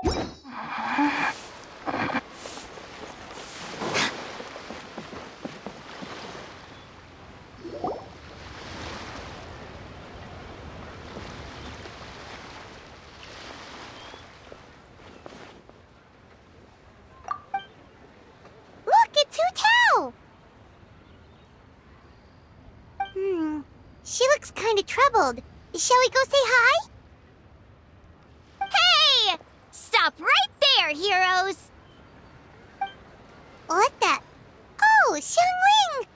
Look, it's Hu. She looks kind of troubled. Shall we go say hi? Hey! Stop right there, heroes! What the? Oh, Xiangling!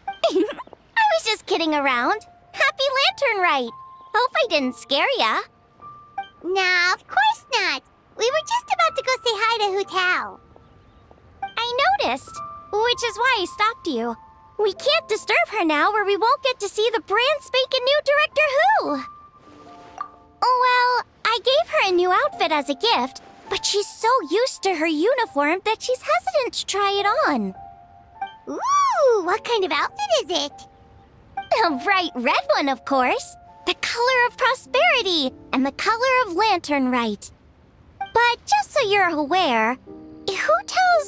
I was just kidding around. Happy Lantern Rite! Hope I didn't scare ya. Nah, of course not. We were just about to go say hi to Hu. I noticed, which is why I stopped you. We can't disturb her now or we won't get to see the brand spanking new Director Who. Well, I gave her a new outfit as a gift, but she's so used to her uniform that she's hesitant to try it on. Ooh, what kind of outfit is it? A bright red one, of course. The color of prosperity and the color of Lantern Rite. But just so you're aware, Hu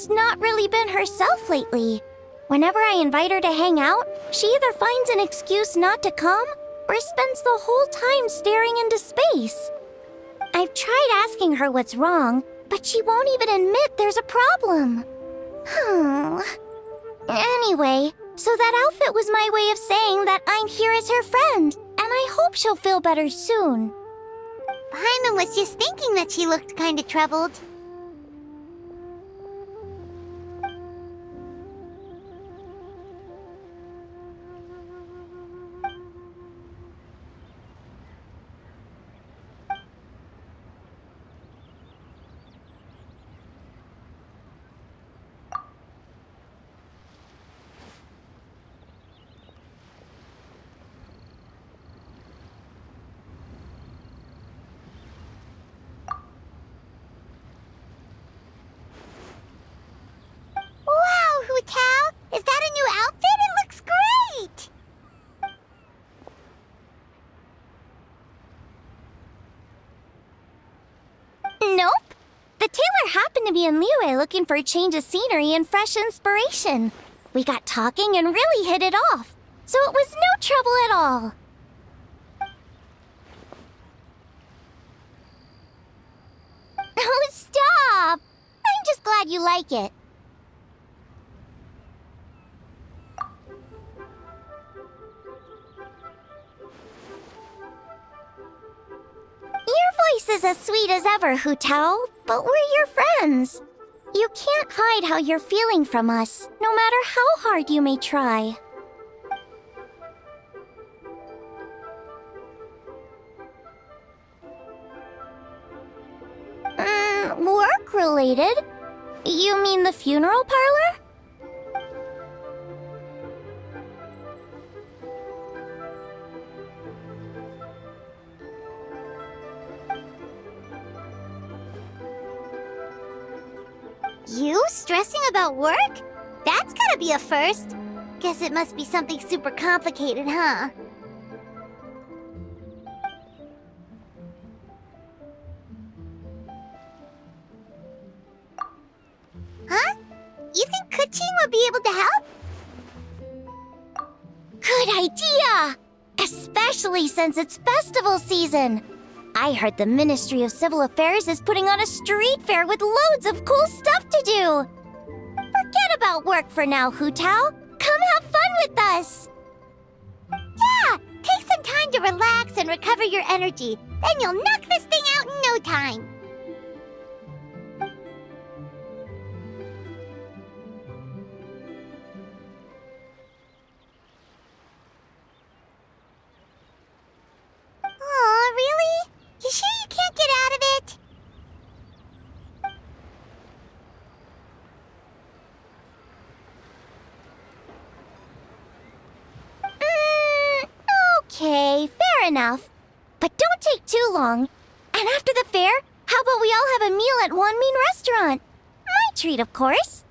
not really been herself lately. Whenever I invite her to hang out, she either finds an excuse not to come or spends the whole time staring into space. I've tried asking her what's wrong, but she won't even admit there's a problem. Anyway, so that outfit was my way of saying that I'm here as her friend, and I hope she'll feel better soon. Paimon was just thinking that she looked kind of troubled. Wow, Hu, is that a new outfit? It looks great! Nope. The tailor happened to be in Liyue looking for a change of scenery and fresh inspiration. We got talking and really hit it off, so it was no trouble at all. Oh, stop! I'm just glad you like it. Your voice is as sweet as ever, Hu, but we're your friends. You can't hide how you're feeling from us, no matter how hard you may try. Work-related? You mean the funeral parlor? You stressing about work? That's gotta be a first. Guess it must be something super complicated, huh? Huh? You think Kuching would be able to help? Good idea! Especially since it's festival season. I heard the Ministry of Civil Affairs is putting on a street fair with loads of cool stuff to do. Forget about work for now, Hu. Come have fun with us. Yeah, take some time to relax and recover your energy. Then you'll knock this thing out in no time. Aw, really? You sure you can't get out of it? Okay, fair enough. But don't take too long. And after the fair, how about we all have a meal at Wanmin Restaurant? My treat, of course.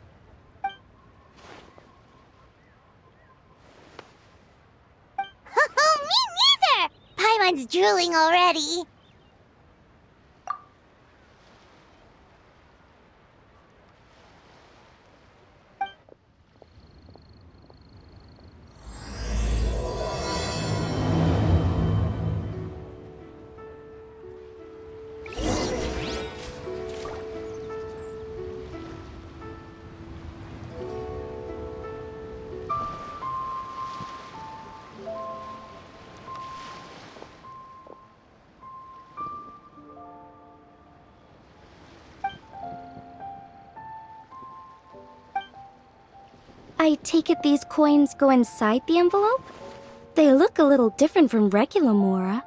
Me neither! Paimon's drooling already. I take it these coins go inside the envelope? They look a little different from regular Mora.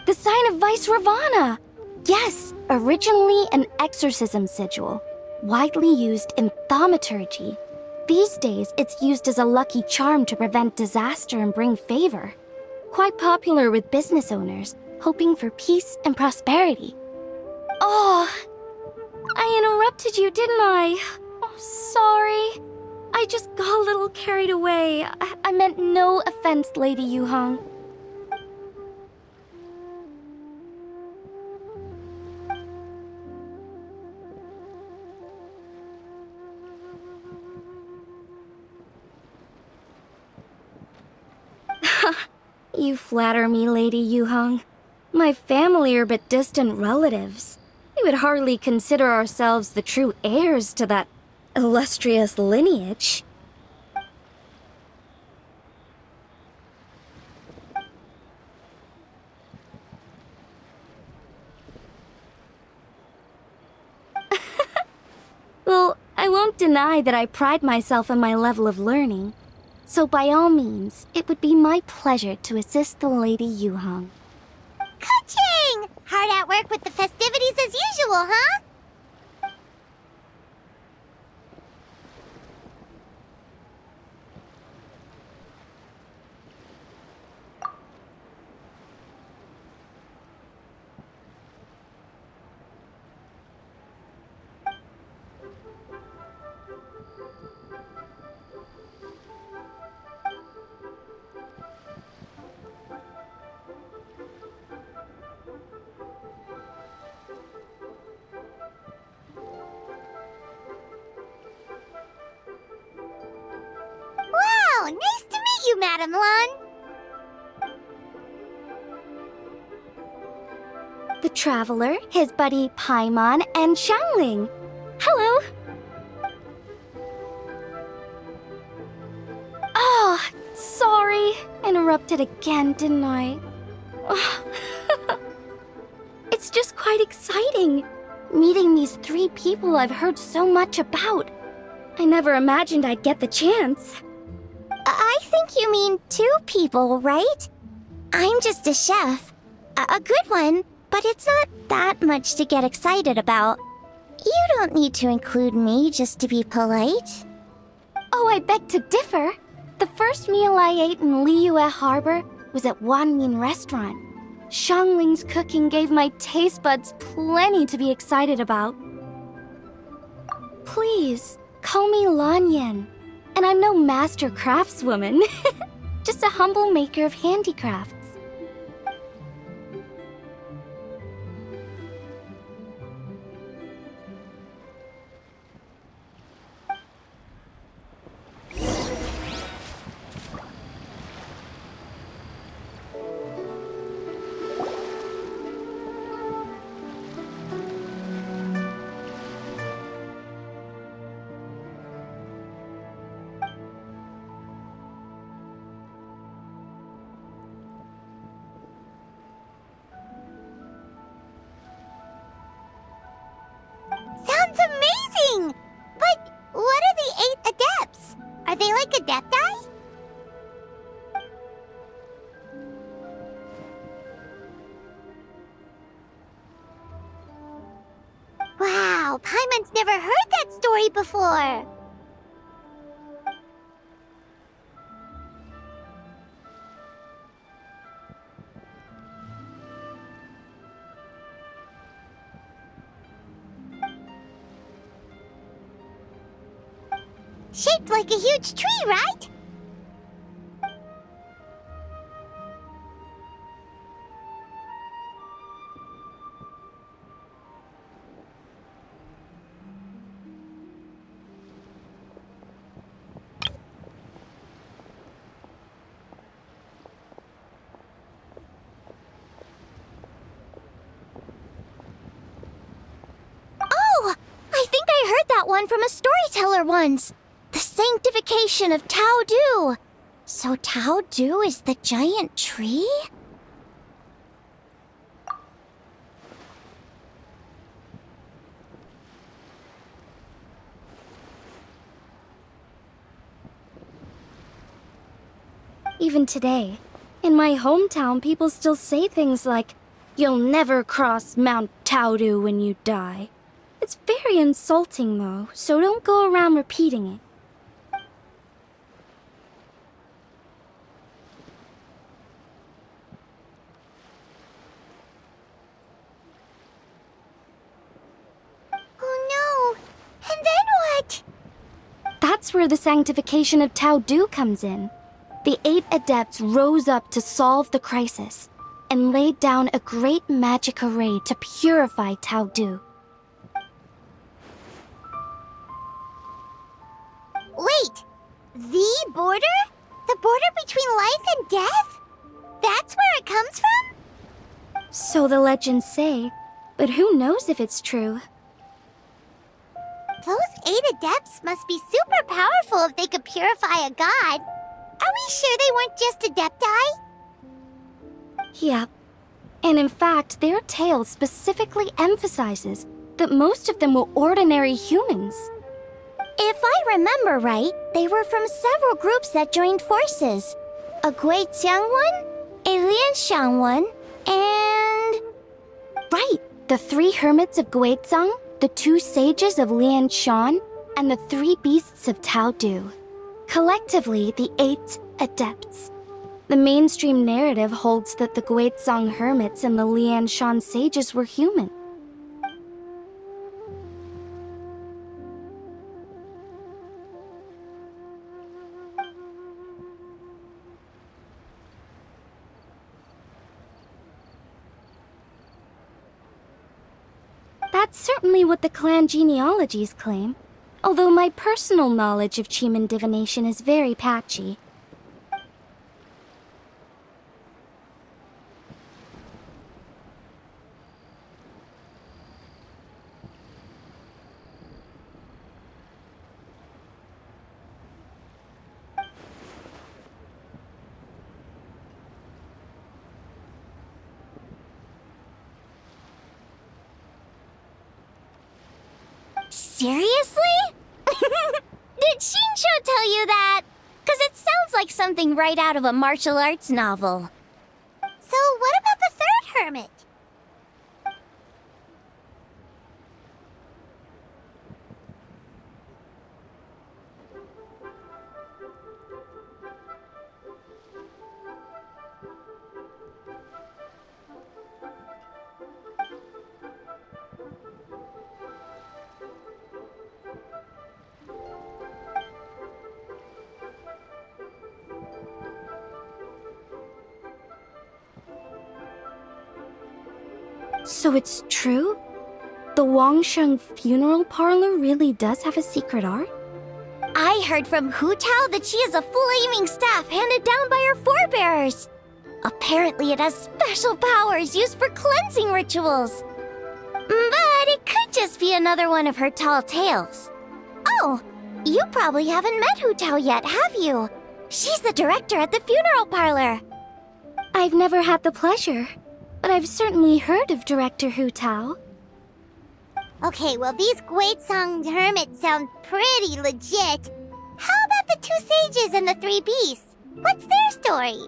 The sign of Vice Ravana! Yes, originally an exorcism sigil, widely used in thaumaturgy. These days, it's used as a lucky charm to prevent disaster and bring favor. Quite popular with business owners, hoping for peace and prosperity. Oh, I interrupted you, didn't I? Oh, sorry. I just got a little carried away. I meant no offense, Lady Yuhong. You flatter me, Lady Yuhong. My family are but distant relatives. We would hardly consider ourselves the true heirs to that illustrious lineage. Well, I won't deny that I pride myself in my level of learning. So by all means, it would be my pleasure to assist the Lady Yuhong. Ka-ching! Hard at work with the festivities as usual, huh? Wow, nice to meet you, Madam Lun. The Traveler, his buddy Paimon, and Xiangling. Hello! Oh, sorry. Interrupted again, didn't I? It's just quite exciting. Meeting these 3 people I've heard so much about. I never imagined I'd get the chance. I think you mean 2 people, right? I'm just a chef. A good one, but it's not that much to get excited about. You don't need to include me just to be polite. Oh, I beg to differ. The first meal I ate in Liyue Harbor was at Wanmin Restaurant. Xiangling's cooking gave my taste buds plenty to be excited about. Please, call me Lanyan. And I'm no master craftswoman. Just a humble maker of handicrafts. Sounds amazing! But what are the 8 adepts? Are they like adepti? Wow, Paimon's never heard that story before. Shaped like a huge tree, right? Oh! I think I heard that one from a storyteller once. The sanctification of Tao Du. So Tao Du is the giant tree? Even today, in my hometown, people still say things like, "You'll never cross Mount Taodu when you die." It's very insulting, though, so don't go around repeating it. Oh no! And then what? That's where the sanctification of Taodu comes in. The 8 adepts rose up to solve the crisis and laid down a great magic array to purify Taodu. Wait! The border? The border between life and death? That's where it comes from? So the legends say, but who knows if it's true? Those 8 adepts must be super powerful if they could purify a god. Are we sure they weren't just adepti? Yep. And in fact, their tale specifically emphasizes that most of them were ordinary humans. If I remember right, they were from several groups that joined forces. A Guiqiang one, a Lianxiang one, and... Right, the 3 hermits of Guizang, the 2 sages of Lianshan, and the 3 beasts of Taodu. Collectively, the 8 adepts. The mainstream narrative holds that the Guizang hermits and the Lianshan sages were human. That's certainly what the clan genealogies claim, although my personal knowledge of Cheeman divination is very patchy. Seriously? Did Shinsho tell you that? Because it sounds like something right out of a martial arts novel. So what about the 3rd hermit? So it's true? The Wangsheng funeral parlor really does have a secret art? I heard from Hu Tao that she has a flaming staff handed down by her forebears. Apparently it has special powers used for cleansing rituals. But it could just be another one of her tall tales. Oh, you probably haven't met Hu Tao yet, have you? She's the director at the funeral parlor. I've never had the pleasure, but I've certainly heard of Director Hu Tao. Okay, well these Guizang hermits sound pretty legit. How about the 2 sages and the 3 beasts? What's their story?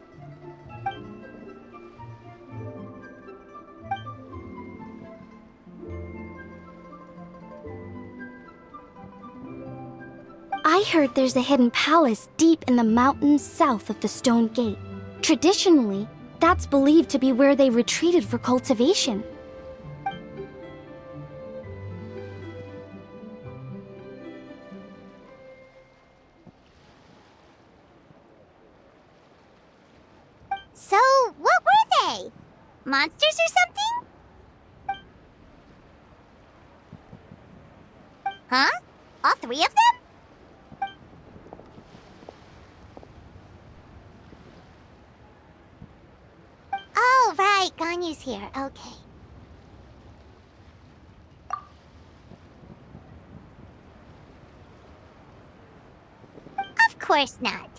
I heard there's a hidden palace deep in the mountains south of the Stone Gate. Traditionally, that's believed to be where they retreated for cultivation. So, what were they? Monsters or something? Huh? All 3 of them? Oh, right, Ganyu's here. Okay. Of course not.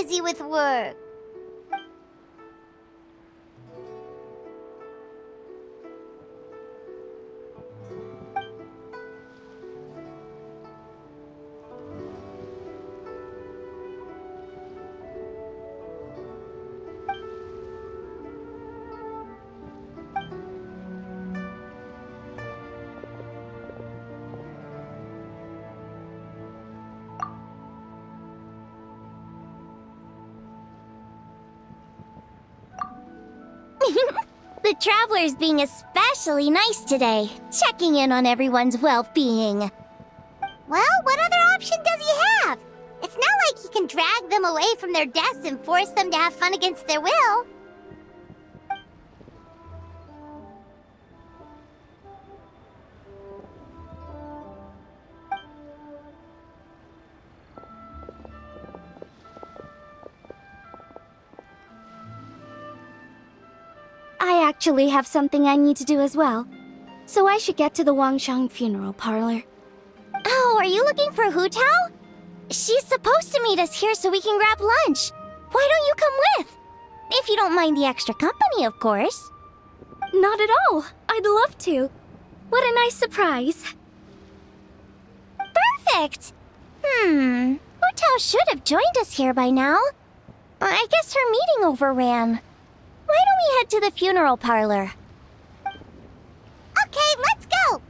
busy with work. The traveler's being especially nice today, checking in on everyone's well-being. Well, what other option does he have? It's not like he can drag them away from their desks and force them to have fun against their will. I actually have something I need to do as well, so I should get to the Wangshang funeral parlor. Oh, are you looking for Hu Tao? She's supposed to meet us here so we can grab lunch. Why don't you come with? If you don't mind the extra company, of course. Not at all. I'd love to. What a nice surprise. Perfect! Hu Tao should have joined us here by now. I guess her meeting overran. Why don't we head to the funeral parlor? Okay, let's go!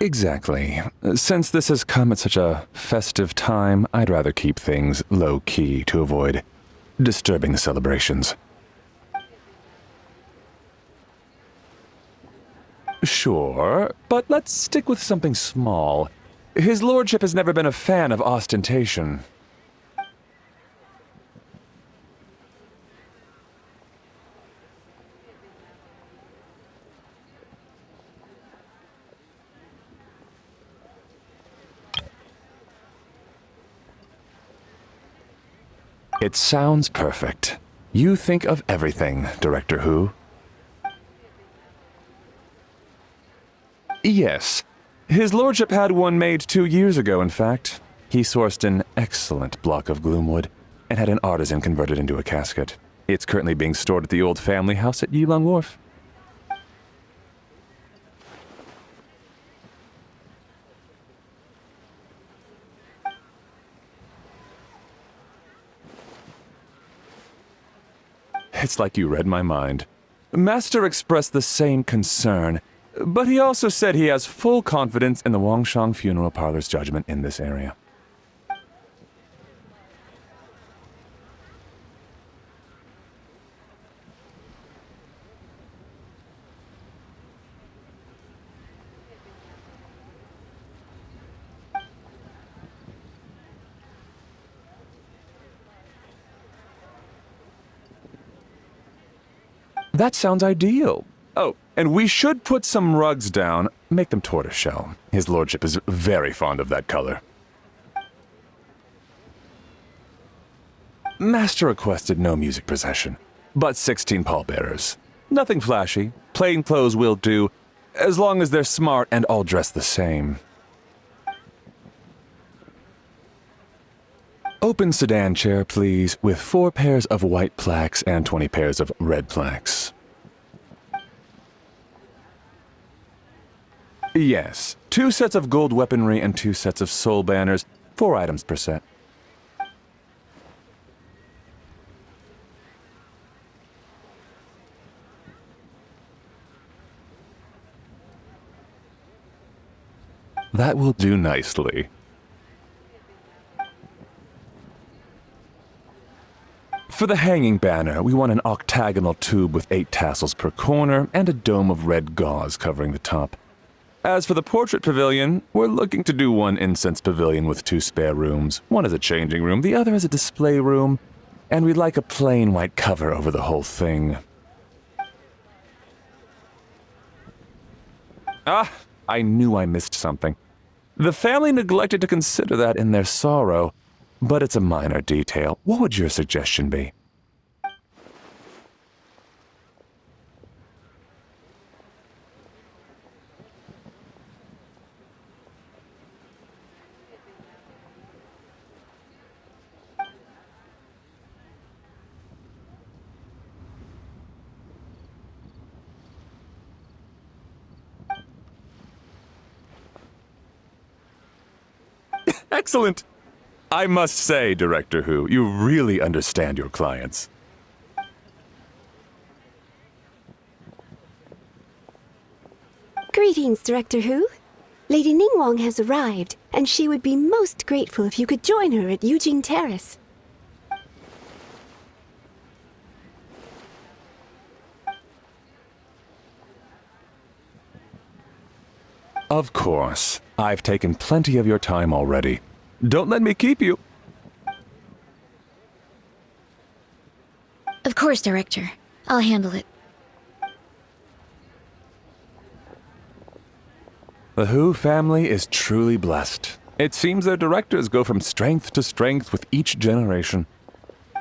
Exactly. Since this has come at such a festive time, I'd rather keep things low-key to avoid disturbing the celebrations. Sure, but let's stick with something small. His lordship has never been a fan of ostentation. It sounds perfect. You think of everything, Director Hu. Yes. His lordship had one made 2 years ago, in fact. He sourced an excellent block of gloomwood and had an artisan convert it into a casket. It's currently being stored at the old family house at Yilong Wharf. It's like you read my mind. Master expressed the same concern, but he also said he has full confidence in the Wangshang funeral parlor's judgment in this area. That sounds ideal. Oh, and we should put some rugs down. Make them tortoiseshell. His lordship is very fond of that color. Master requested no music procession, but 16 pallbearers. Nothing flashy. Plain clothes will do, as long as they're smart and all dressed the same. Open sedan chair, please, with 4 pairs of white plaques and 20 pairs of red plaques. Yes, 2 sets of gold weaponry and 2 sets of soul banners, 4 items per set. That will do nicely. For the hanging banner, we want an octagonal tube with 8 tassels per corner and a dome of red gauze covering the top. As for the portrait pavilion, we're looking to do one incense pavilion with 2 spare rooms. One as a changing room, the other as a display room, and we'd like a plain white cover over the whole thing. Ah, I knew I missed something. The family neglected to consider that in their sorrow, but it's a minor detail. What would your suggestion be? Excellent! I must say, Director Who, you really understand your clients. Greetings, Director Who. Lady Ningguang has arrived, and she would be most grateful if you could join her at Eugene Terrace. Of course. I've taken plenty of your time already. Don't let me keep you. Of course, Director. I'll handle it. The Who family is truly blessed. It seems their directors go from strength to strength with each generation.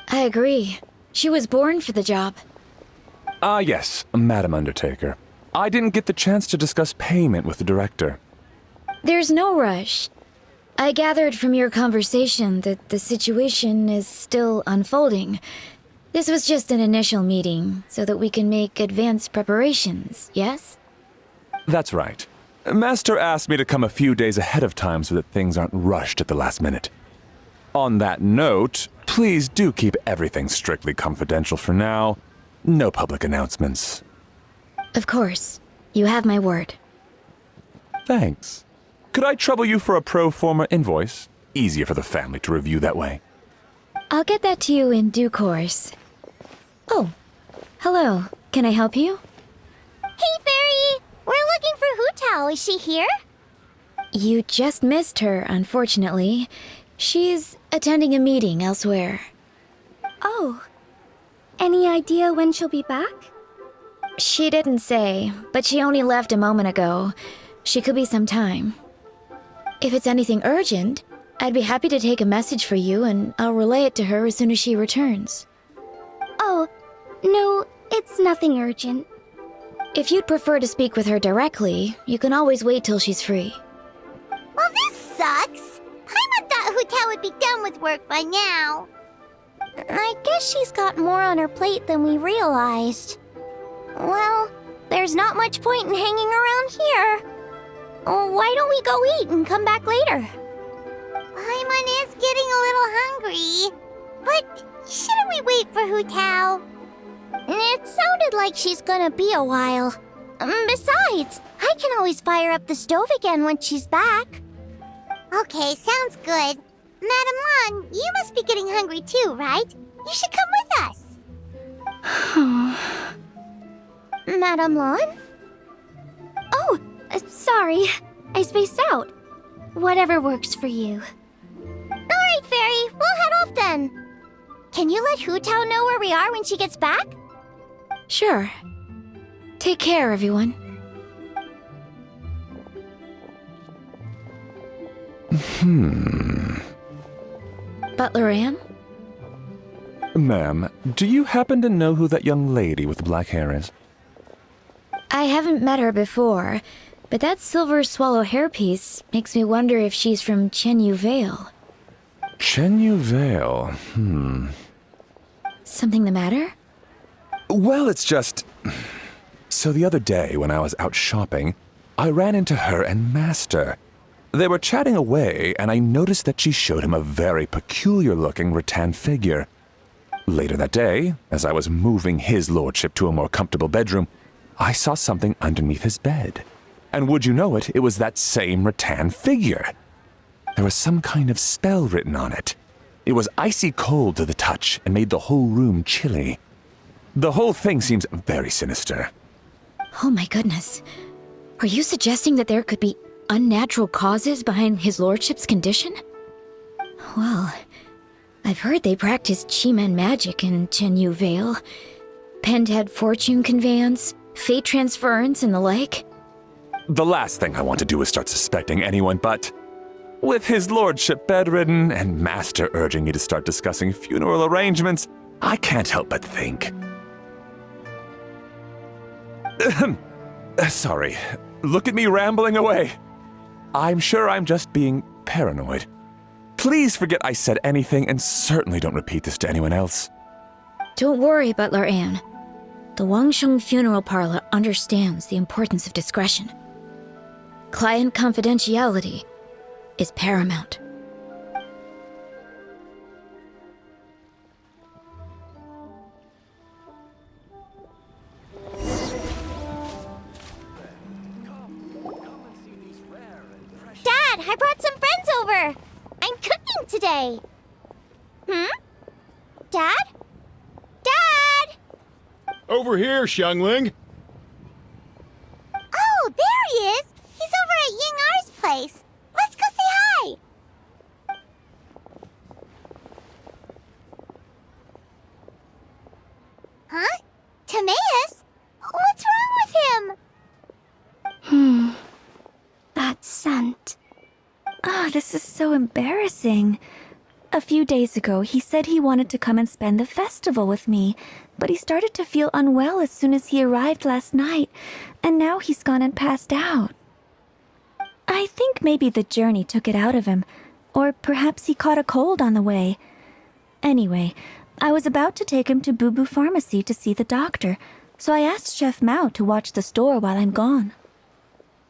I agree. She was born for the job. Ah, yes, Madam Undertaker. I didn't get the chance to discuss payment with the director. There's no rush. I gathered from your conversation that the situation is still unfolding. This was just an initial meeting, so that we can make advanced preparations, yes? That's right. Master asked me to come a few days ahead of time so that things aren't rushed at the last minute. On that note, please do keep everything strictly confidential for now. No public announcements. Of course. You have my word. Thanks. Could I trouble you for a pro forma invoice? Easier for the family to review that way. I'll get that to you in due course. Oh, hello. Can I help you? Hey, Fairy! We're looking for Hu Tao. Is she here? You just missed her, unfortunately. She's attending a meeting elsewhere. Oh. Any idea when she'll be back? She didn't say, but she only left a moment ago. She could be some time. If it's anything urgent, I'd be happy to take a message for you and I'll relay it to her as soon as she returns. Oh, no, it's nothing urgent. If you'd prefer to speak with her directly, you can always wait till she's free. Well, this sucks. Paimon thought Hu Tao would be done with work by now. I guess she's got more on her plate than we realized. Well, there's not much point in hanging around here. Why don't we go eat and come back later? Paimon is getting a little hungry. But shouldn't we wait for Hu Tao? It sounded like she's gonna be a while. Besides, I can always fire up the stove again once she's back. Okay, sounds good. Madam Lan, you must be getting hungry too, right? You should come with us. Madam Lan? Oh, sorry. I spaced out. Whatever works for you. Alright, Fairy. We'll head off then. Can you let Hu Tao know where we are when she gets back? Sure. Take care, everyone. Butler Ann? Ma'am, do you happen to know who that young lady with the black hair is? I haven't met her before, but that silver swallow hairpiece makes me wonder if she's from Chenyu Vale. Chenyu Vale, Something the matter? Well, it's just... So the other day, when I was out shopping, I ran into her and Master. They were chatting away, and I noticed that she showed him a very peculiar-looking rattan figure. Later that day, as I was moving his lordship to a more comfortable bedroom, I saw something underneath his bed. And would you know it, it was that same rattan figure. There was some kind of spell written on it. It was icy cold to the touch and made the whole room chilly. The whole thing seems very sinister. Oh my goodness. Are you suggesting that there could be unnatural causes behind his lordship's condition? Well, I've heard they practice Chi-Man magic in Chenyu Vale. Pendhead fortune conveyance, fate transference, and the like. The last thing I want to do is start suspecting anyone, but with his lordship bedridden and Master urging me to start discussing funeral arrangements, I can't help but think. Sorry. Look at me rambling away. I'm sure I'm just being paranoid. Please forget I said anything, and certainly don't repeat this to anyone else. Don't worry, Butler Anne. The Wangsheng Funeral Parlor understands the importance of discretion. Client confidentiality is paramount. Dad, I brought some friends over. I'm cooking today. Dad? Dad! Over here, Xiangling. Oh, there he is. He's over at Ying R's place. Let's go say hi. Huh? Timaeus? What's wrong with him? That scent. Oh, this is so embarrassing. A few days ago, he said he wanted to come and spend the festival with me, but he started to feel unwell as soon as he arrived last night, and now he's gone and passed out. I think maybe the journey took it out of him, or perhaps he caught a cold on the way. Anyway, I was about to take him to Boo Boo Pharmacy to see the doctor, so I asked Chef Mao to watch the store while I'm gone.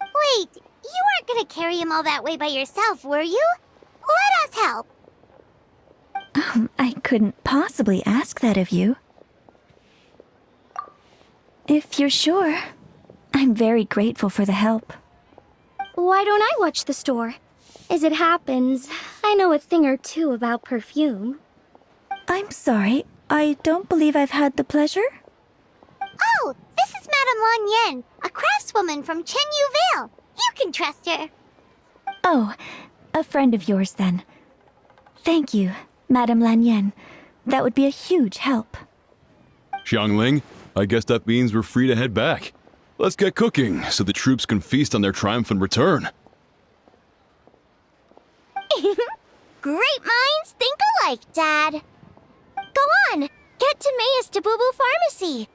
Wait, you weren't gonna carry him all that way by yourself, were you? Let us help. I couldn't possibly ask that of you. If you're sure, I'm very grateful for the help. Why don't I watch the store? As it happens, I know a thing or two about perfume. I'm sorry, I don't believe I've had the pleasure. Oh, this is Madame Lan Yen, a craftswoman from Chenyu Vale. You can trust her. Oh, a friend of yours then. Thank you, Madame Lan Yen. That would be a huge help. Xiangling, I guess that means we're free to head back. Let's get cooking so the troops can feast on their triumphant return. Great minds think alike, Dad. Go on, get Timaeus to Boo Boo Pharmacy.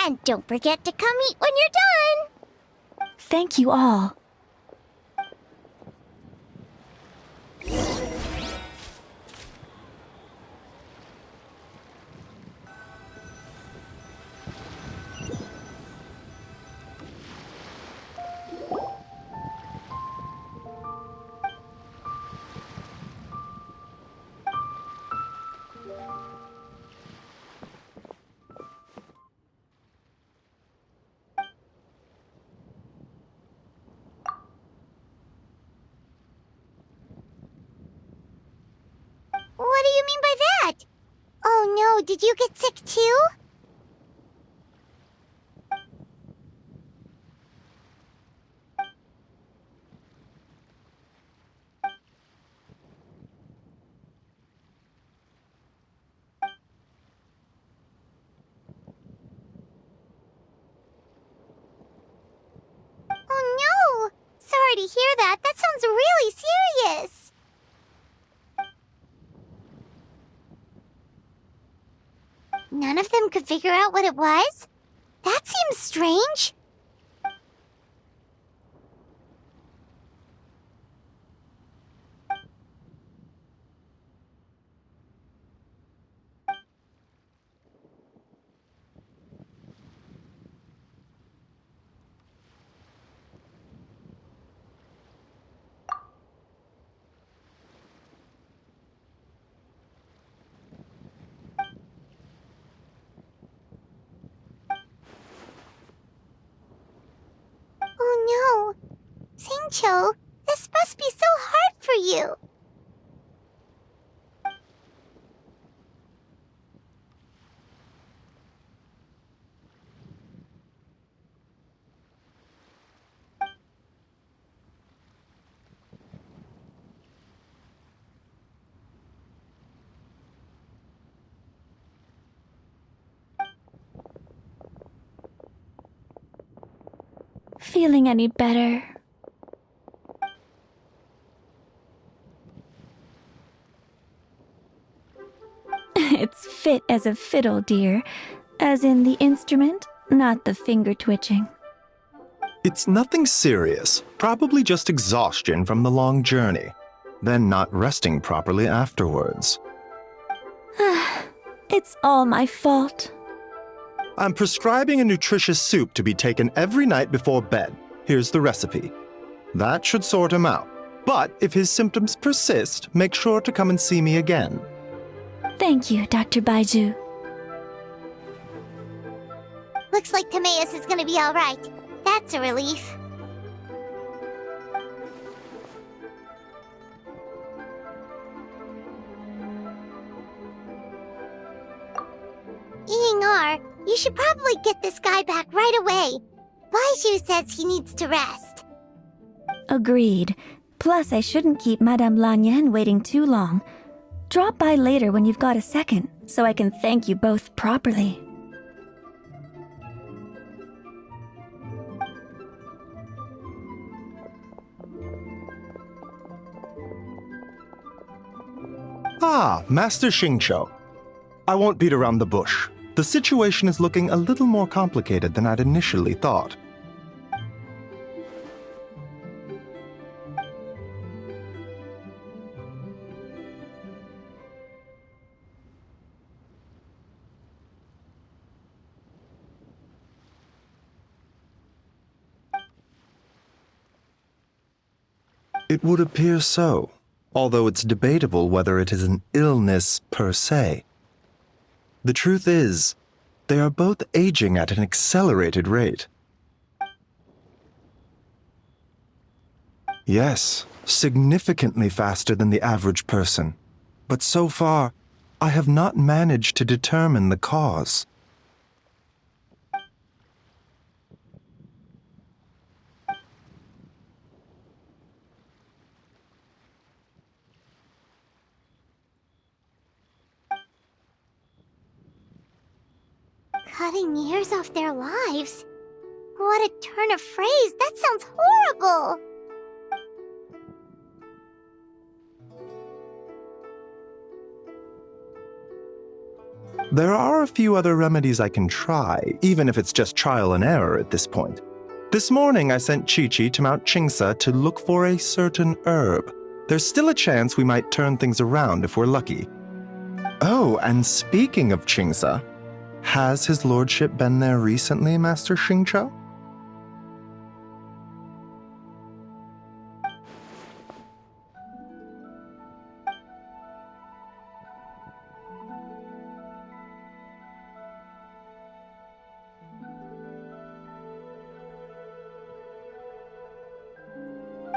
And don't forget to come eat when you're done. Thank you all. What do you mean by that? Oh no, did you get sick too? Oh no! Sorry to hear that. That sounds really serious. None of them could figure out what it was? That seems strange. Oh no. Singcho, this must be so hard for you. feeling any better. It's fit as a fiddle, dear. As in the instrument, not the finger twitching. It's nothing serious, probably just exhaustion from the long journey, then not resting properly afterwards. It's all my fault. I'm prescribing a nutritious soup to be taken every night before bed. Here's the recipe. That should sort him out. But if his symptoms persist, make sure to come and see me again. Thank you, Dr. Baiju. Looks like Timaeus is gonna be alright. That's a relief. Eeying-R, you should probably get this guy back right away. Baiju says he needs to rest. Agreed. Plus, I shouldn't keep Madame Lanyan waiting too long. Drop by later when you've got a second, so I can thank you both properly. Ah, Master Xingqiu. I won't beat around the bush. The situation is looking a little more complicated than I'd initially thought. It would appear so, although it's debatable whether it is an illness per se. The truth is, they are both aging at an accelerated rate. Yes, significantly faster than the average person. But so far, I have not managed to determine the cause. Cutting years off their lives? What a turn of phrase! That sounds horrible! There are a few other remedies I can try, even if it's just trial and error at this point. This morning I sent Chi-Chi to Mount Qingsa to look for a certain herb. There's still a chance we might turn things around if we're lucky. Oh, and speaking of Qingsa, has his lordship been there recently, Master Xingqiu?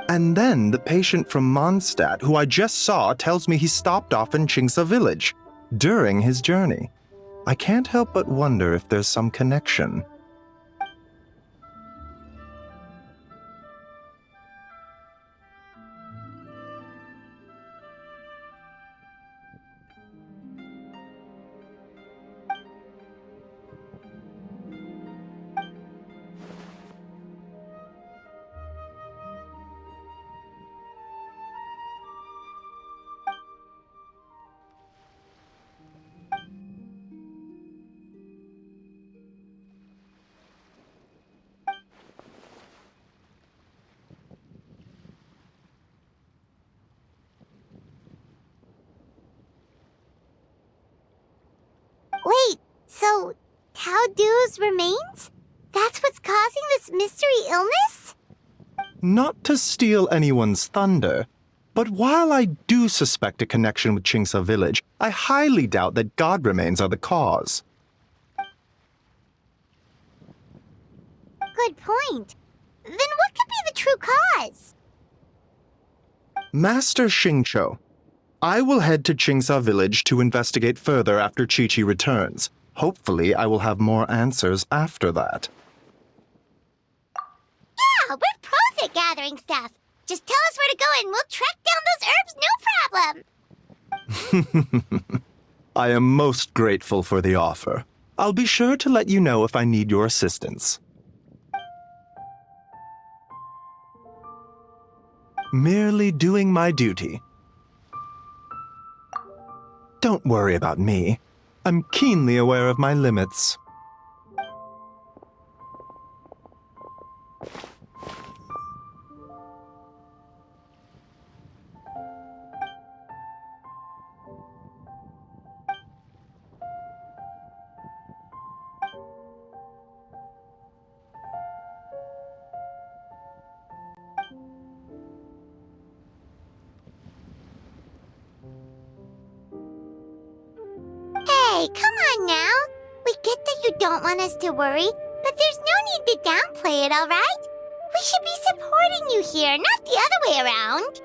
And then the patient from Mondstadt, who I just saw, tells me he stopped off in Qingsa village during his journey. I can't help but wonder if there's some connection. Wait, so Tao Du's remains? That's what's causing this mystery illness? Not to steal anyone's thunder, but while I do suspect a connection with Qingsa village, I highly doubt that god remains are the cause. Good point. Then what could be the true cause? Master Xingqiu, I will head to Qingsa village to investigate further after Chi-Chi returns. Hopefully, I will have more answers after that. Yeah, we're pros at gathering stuff. Just tell us where to go and we'll track down those herbs, no problem. I am most grateful for the offer. I'll be sure to let you know if I need your assistance. Merely doing my duty. Don't worry about me. I'm keenly aware of my limits. Hey, come on now. We get that you don't want us to worry, but there's no need to downplay it, alright? We should be supporting you here, not the other way around.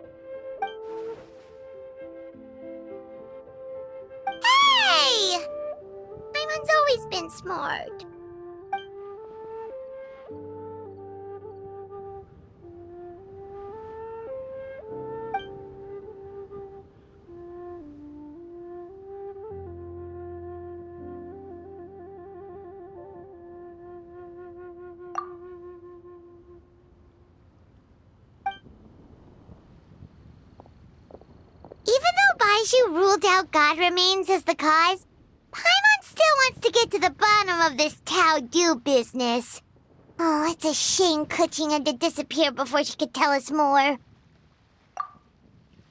Hey! Paimon's always been smart. Even though Baiju ruled out God remains as the cause, Paimon still wants to get to the bottom of this Tao Du business. Oh, it's a shame Kuching had to disappear before she could tell us more.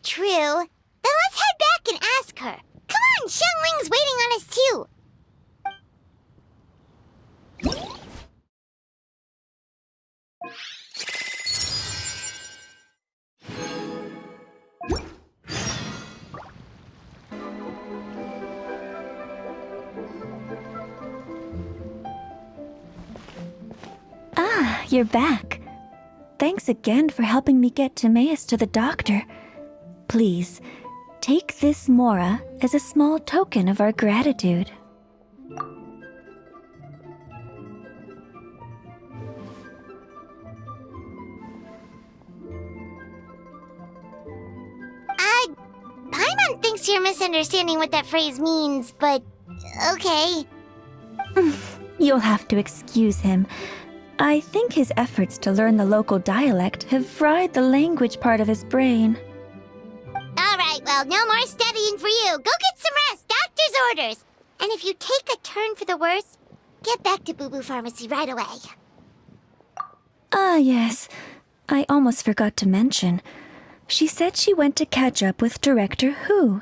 True. Then let's head back and ask her. Come on, Xiangling's waiting on us too. Ah, you're back. Thanks again for helping me get Timaeus to the doctor. Please, take this Mora as a small token of our gratitude. Paimon thinks you're misunderstanding what that phrase means, but okay. You'll have to excuse him. I think his efforts to learn the local dialect have fried the language part of his brain. Alright, well, no more studying for you. Go get some rest, doctor's orders. And if you take a turn for the worse, get back to Boo Boo Pharmacy right away. Ah, yes. I almost forgot to mention. She said she went to catch up with Director Hu.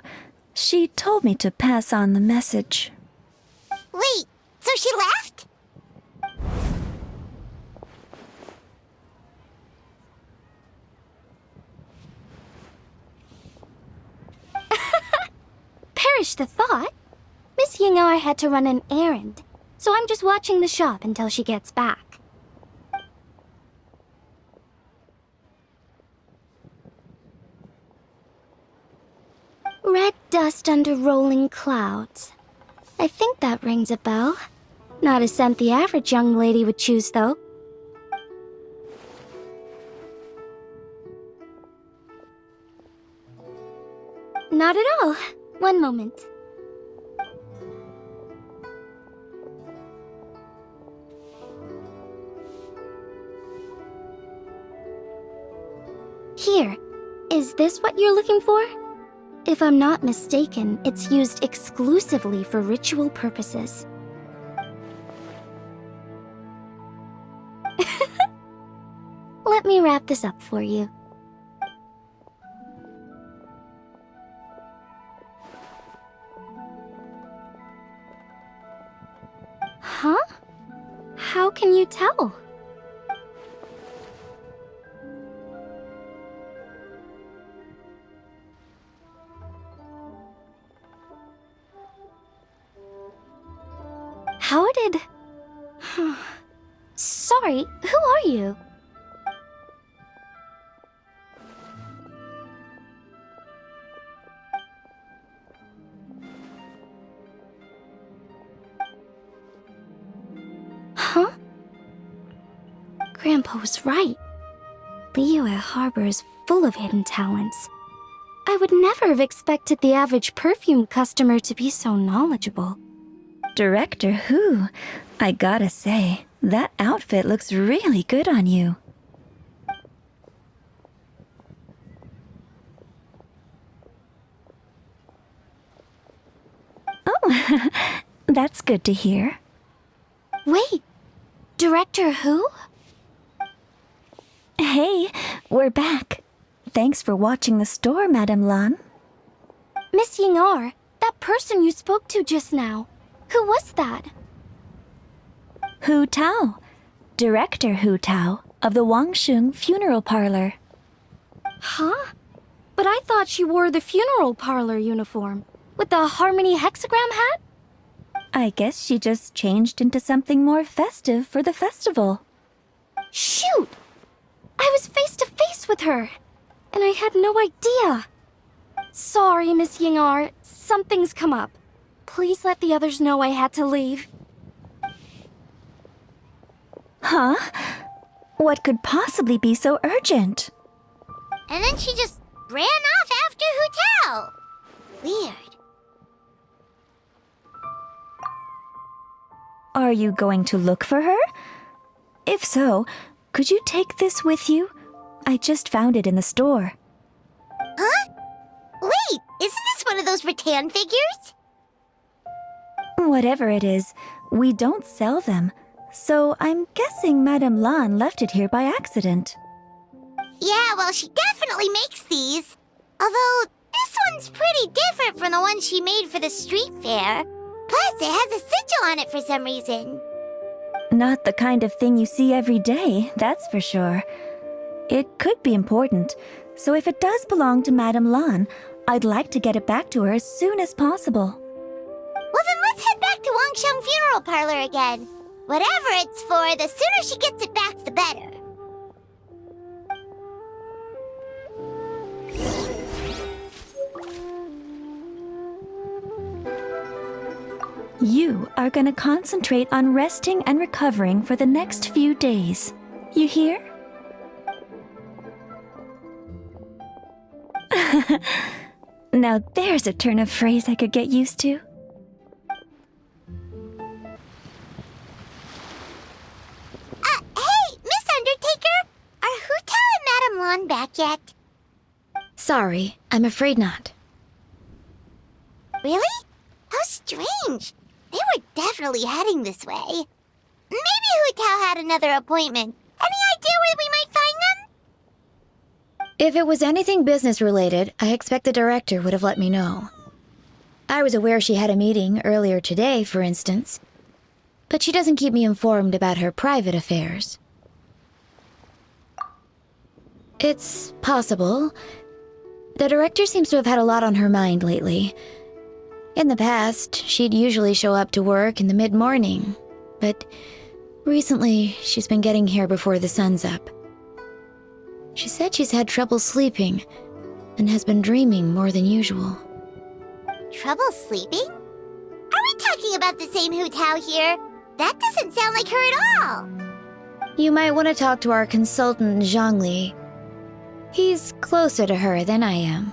She told me to pass on the message. Wait, so she left? Perish the thought. Miss Ying I had to run an errand, so I'm just watching the shop until she gets back. Red dust under rolling clouds. I think that rings a bell. Not a scent the average young lady would choose, though. Not at all. One moment. Here. Is this what you're looking for? If I'm not mistaken, it's used exclusively for ritual purposes. Let me wrap this up for you. Huh? How can you tell? How did... Sorry, who are you? Huh? Grandpa was right. Liyue Harbor is full of hidden talents. I would never have expected the average perfume customer to be so knowledgeable. Director Hu, I gotta say, that outfit looks really good on you. Oh, that's good to hear. Wait, Director who? Hey, we're back. Thanks for watching the store, Madame Lan. Miss Ying'er, that person you spoke to just now. Who was that? Hu Tao, Director Hu Tao of the Wangsheng Funeral Parlor. Huh? But I thought she wore the funeral parlor uniform with the Harmony hexagram hat? I guess she just changed into something more festive for the festival. Shoot! I was face to face with her, and I had no idea. Sorry, Miss Ying'er, something's come up. Please let the others know I had to leave. Huh? What could possibly be so urgent? And then she just ran off after Hu Tao. Weird. Are you going to look for her? If so, could you take this with you? I just found it in the store. Huh? Wait, isn't this one of those rattan figures? Whatever it is, we don't sell them. So I'm guessing Madame Lan left it here by accident. Yeah, well, she definitely makes these. Although, this one's pretty different from the one she made for the street fair. Plus, it has a sigil on it for some reason. Not the kind of thing you see every day, that's for sure. It could be important, so if it does belong to Madame Lan, I'd like to get it back to her as soon as possible. Well, then let's head back to Wangsheng Funeral Parlor again. Whatever it's for, the sooner she gets it back, the better. You are gonna concentrate on resting and recovering for the next few days. You hear? Now there's a turn of phrase I could get used to. Hey, Miss Undertaker! Are Hu Tao and Madame Lan back yet? Sorry, I'm afraid not. Really? How strange. They were definitely heading this way. Maybe Hu Tao had another appointment. Any idea where we might find them? If it was anything business related, I expect the director would have let me know. I was aware she had a meeting earlier today, for instance, but she doesn't keep me informed about her private affairs. It's possible. The director seems to have had a lot on her mind lately. In the past, she'd usually show up to work in the mid-morning, but recently she's been getting here before the sun's up. She said she's had trouble sleeping and has been dreaming more than usual. Trouble sleeping? Are we talking about the same Hu Tao here? That doesn't sound like her at all. You might want to talk to our consultant, Zhongli. He's closer to her than I am.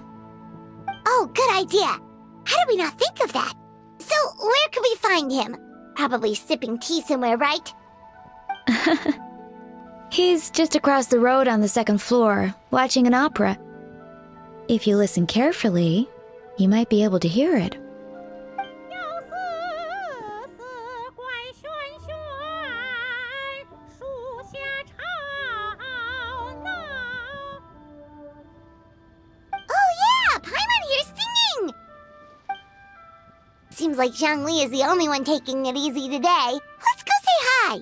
Oh, good idea. How did we not think of that? So, where could we find him? Probably sipping tea somewhere, right? He's just across the road on the second floor, watching an opera. If you listen carefully, you might be able to hear it. Oh yeah, Paimon here's singing! Seems like Zhongli is the only one taking it easy today. Let's go say hi!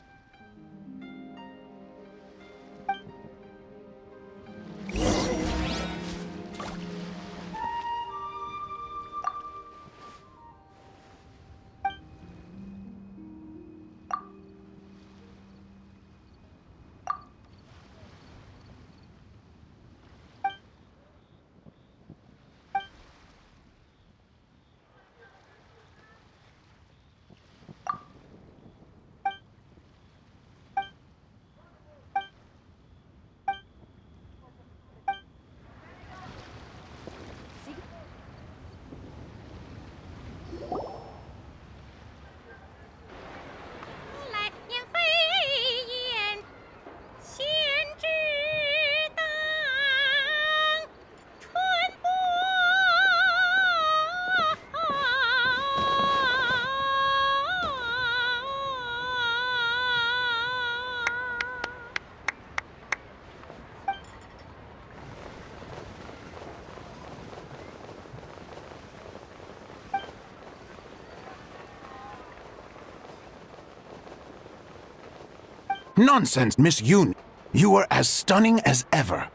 Nonsense, Miss Yoon. You are as stunning as ever.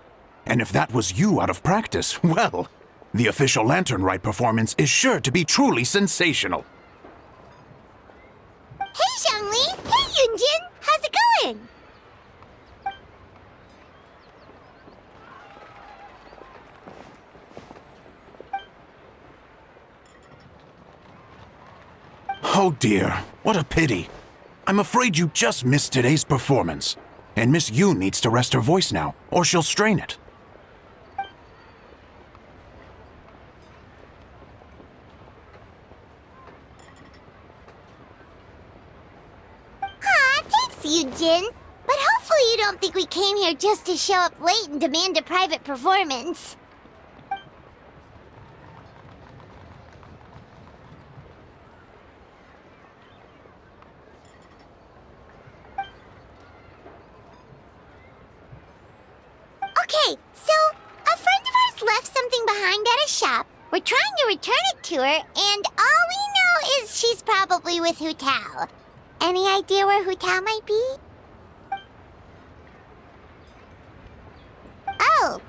And if that was you out of practice, well, the official Lantern Rite performance is sure to be truly sensational. Hey, Xiangli! Hey, Yunjin! How's it going? Oh dear, what a pity. I'm afraid you just missed today's performance. And Miss Yoon needs to rest her voice now, or she'll strain it. Aw, thanks, Yunjin. But hopefully you don't think we came here just to show up late and demand a private performance. Okay, so a friend of ours left something behind at a shop. We're trying to return it to her, and all we know is she's probably with Hu Tao. Any idea where Hu Tao might be? Oh,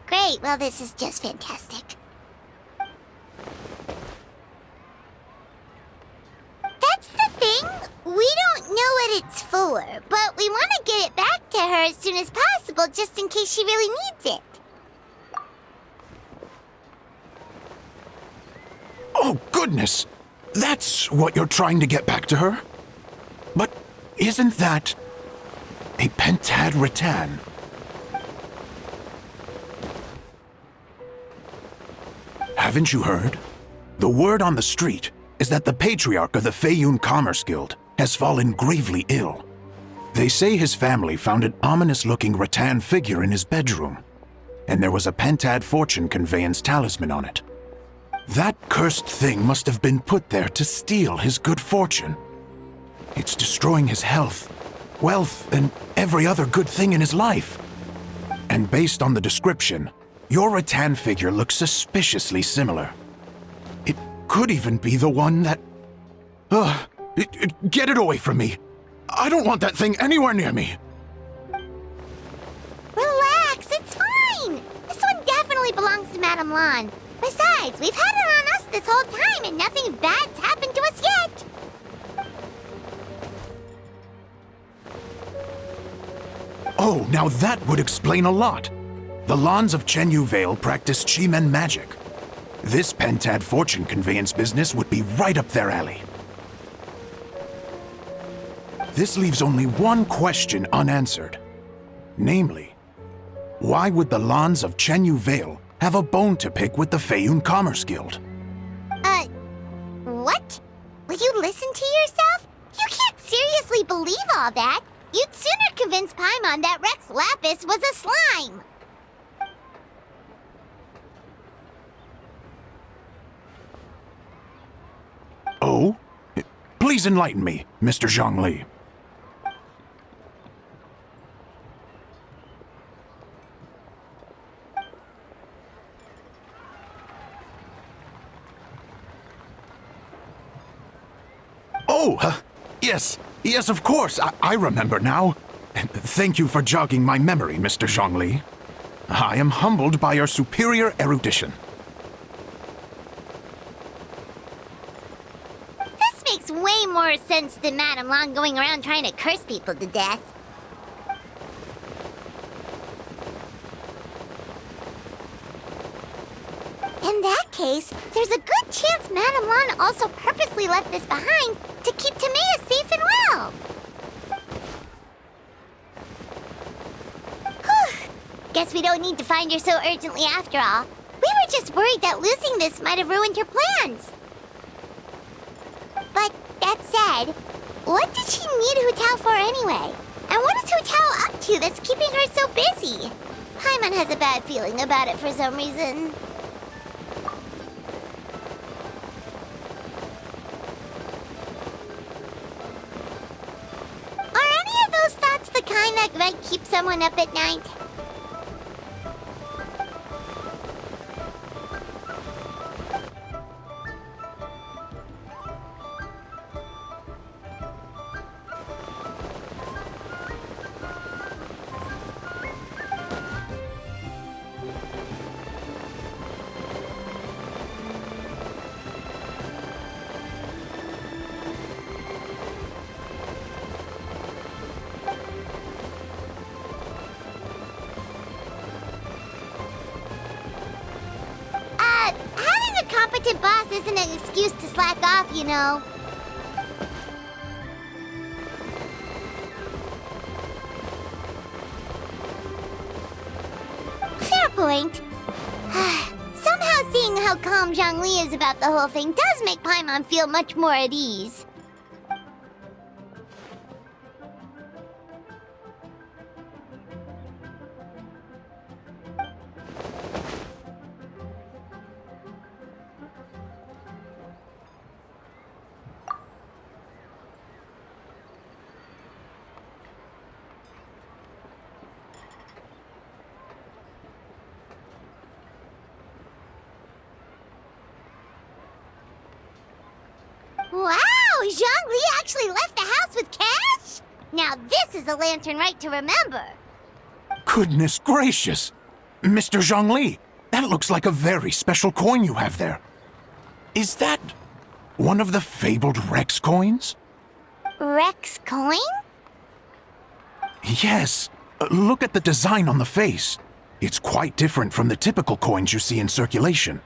great. Well, this is just fantastic. That's the thing. We don't know what it's for, but we want to get it back to her as soon as possible just in case she really needs it. Oh, goodness! That's what you're trying to get back to her? But isn't that a pentad rattan? Haven't you heard? The word on the street is that the patriarch of the Feiyun Commerce Guild has fallen gravely ill. They say his family found an ominous-looking rattan figure in his bedroom, and there was a pentad fortune conveyance talisman on it. That cursed thing must have been put there to steal his good fortune. It's destroying his health, wealth, and every other good thing in his life. And based on the description, your rattan figure looks suspiciously similar. It could even be the one that... Get it away from me! I don't want that thing anywhere near me! Relax, it's fine! This one definitely belongs to Madame Lan. Besides, we've had it on us this whole time and nothing bad's happened to us yet! Oh, now that would explain a lot. The Lans of Chenyu Vale practice Chi-Men magic. This pentad fortune conveyance business would be right up their alley. This leaves only one question unanswered. Namely, why would the Lans of Chenyu Vale have a bone to pick with the Feiyun Commerce Guild? What? Will you listen to yourself? You can't seriously believe all that. You'd sooner convince Paimon that Rex Lapis was a slime. Oh? Please enlighten me, Mr. Zhongli. Oh, yes, of course. I remember now. Thank you for jogging my memory, Mr. Zhongli. I am humbled by your superior erudition. This makes way more sense than Madame Lan going around trying to curse people to death. In that case, there's a good chance Madame Lan also purposely left this behind to keep Timea safe and well. Whew. Guess we don't need to find her so urgently after all. We were just worried that losing this might have ruined her plans. But that said, what did she need Hu Tao for anyway? And what is Hu Tao up to that's keeping her so busy? Paimon has a bad feeling about it for some reason. Are any of those thoughts the kind that might keep someone up at night? competent boss isn't an excuse to slack off, you know. Fair point. Somehow seeing how calm Zhongli is about the whole thing does make Paimon feel much more at ease. Wow! Zhongli actually left the house with cash? Now this is a lantern Rite to remember. Goodness gracious! Mr. Zhongli, that looks like a very special coin you have there. Is that one of the fabled Rex coins? Rex coin? Yes. Look at the design on the face. It's quite different from the typical coins you see in circulation.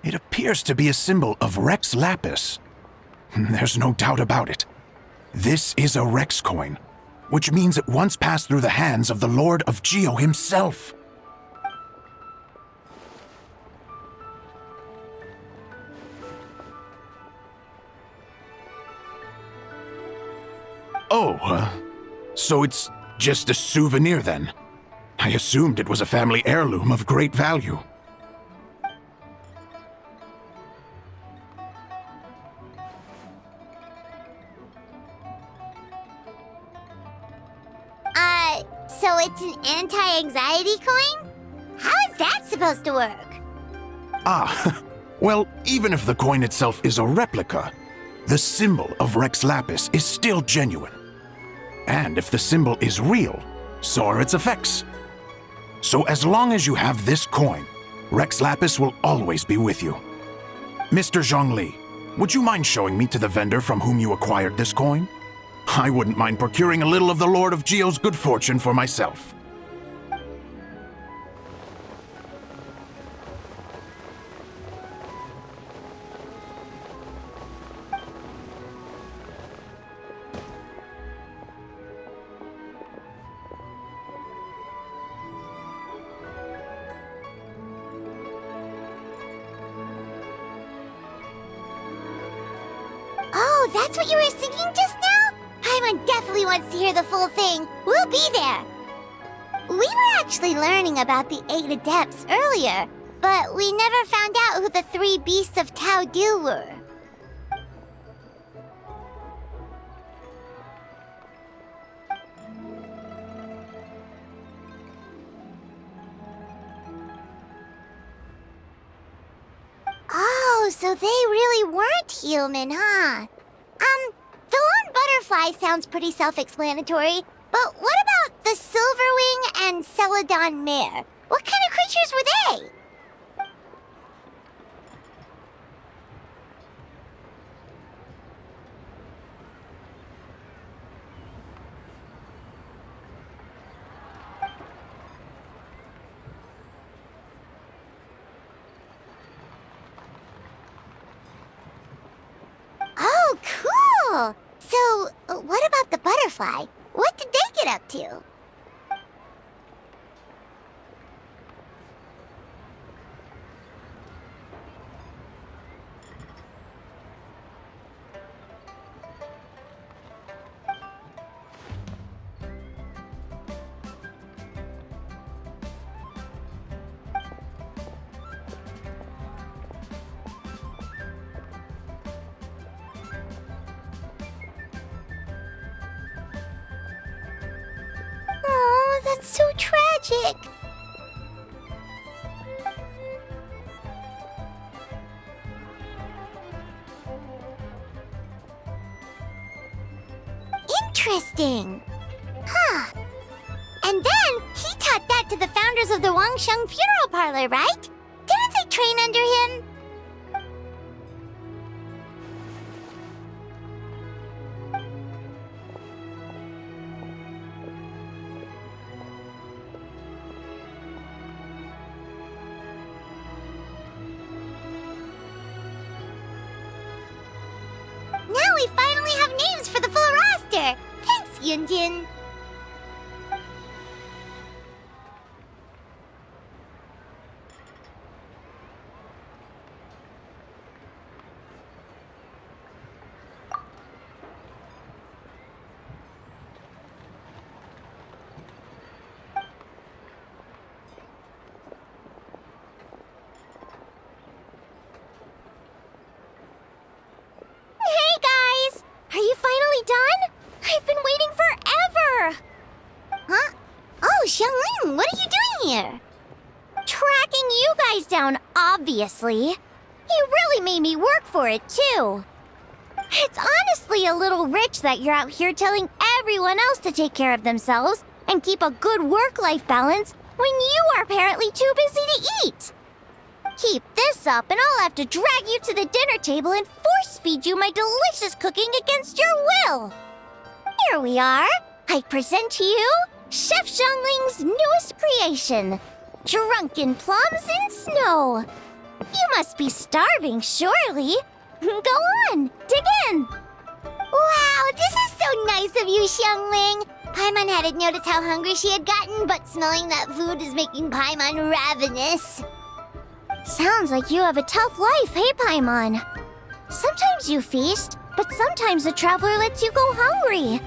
It appears to be a symbol of Rex Lapis. There's no doubt about it. This is a Rex coin, which means it once passed through the hands of the Lord of Geo himself. Oh, so it's just a souvenir then? I assumed it was a family heirloom of great value. So it's an anti-anxiety coin? How is that supposed to work? Ah, well, even if the coin itself is a replica, the symbol of Rex Lapis is still genuine. And if the symbol is real, so are its effects. So as long as you have this coin, Rex Lapis will always be with you. Mr. Zhongli, would you mind showing me to the vendor from whom you acquired this coin? I wouldn't mind procuring a little of the Lord of Geo's good fortune for myself. Oh, that's what you were singing just now? Paimon definitely wants to hear the full thing. We'll be there. We were actually learning about the 8 Adepts earlier, but we never found out who the 3 Beasts of Tao Du were. Oh, so they really weren't human, huh? The lone butterfly sounds pretty self-explanatory, but what about the Silverwing and Celadon mare? What kind of creatures were they? Oh, cool! So, what about the butterfly? What did they get up to? Oh, that's so tragic. Interesting. Huh. And then he taught that to the founders of the Wangsheng Funeral Parlor, right? Didn't they train under him? names for the full roster. Thanks, Yunjin. Hey guys! Are you finally done? I've been waiting forever! Huh? Oh, Xiangling, what are you doing here? Tracking you guys down, obviously. You really made me work for it, too. It's honestly a little rich that you're out here telling everyone else to take care of themselves and keep a good work-life balance when you are apparently too busy to eat. Keep this up and I'll have to drag you to the dinner table and force-feed you my delicious cooking against your will. Here we are. I present to you Chef Xiangling's newest creation, Drunken Plums in Snow. You must be starving, surely. Go on, dig in. Wow, this is so nice of you, Xiangling. Paimon hadn't noticed how hungry she had gotten, but smelling that food is making Paimon ravenous. Sounds like you have a tough life, hey, Paimon? Sometimes you feast, but sometimes the traveler lets you go hungry.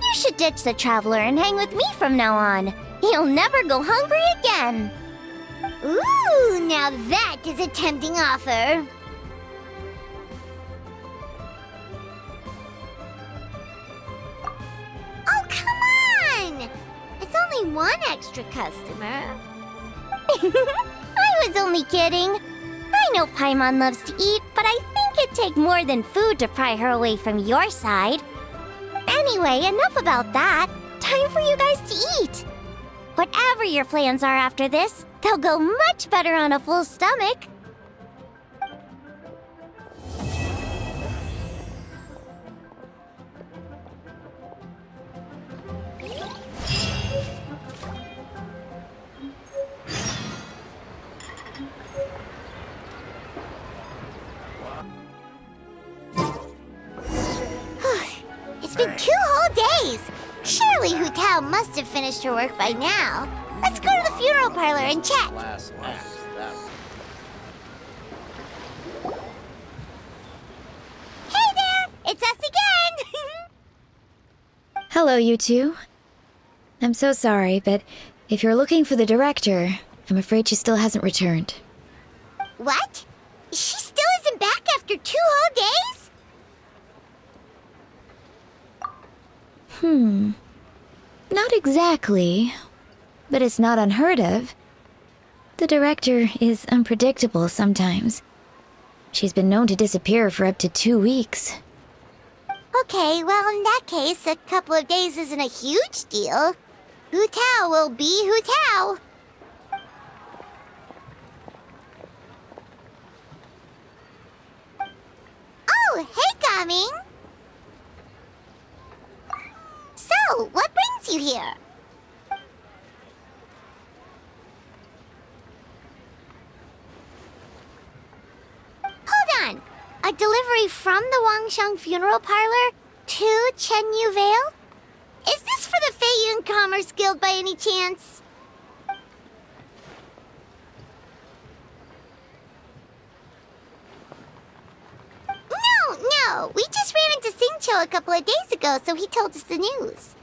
You should ditch the traveler and hang with me from now on. You'll never go hungry again. Ooh, now that is a tempting offer. Oh, come on! It's only one extra customer. I was only kidding. I know Paimon loves to eat, but I think it'd take more than food to pry her away from your side. Anyway, enough about that. Time for you guys to eat. Whatever your plans are after this, they'll go much better on a full stomach. It's been 2 whole days. Surely Hu Tao must have finished her work by now. Let's go to the funeral parlor and check. Hey there! It's us again! Hello, you two. I'm so sorry, but if you're looking for the director, I'm afraid she still hasn't returned. What? She still isn't back after 2 whole days? Not exactly, but it's not unheard of. The director is unpredictable sometimes. She's been known to disappear for up to 2 weeks. Okay, well, in that case, a couple of days isn't a huge deal. Hu Tao will be Hu Tao. Oh, hey, Gaming! So, what brings you here? Hold on! A delivery from the Wangsheng Funeral Parlor to Chenyu Vale? Is this for the Feiyun Commerce Guild by any chance? No, we just ran into Xingqiu a couple of days ago, so he told us the news.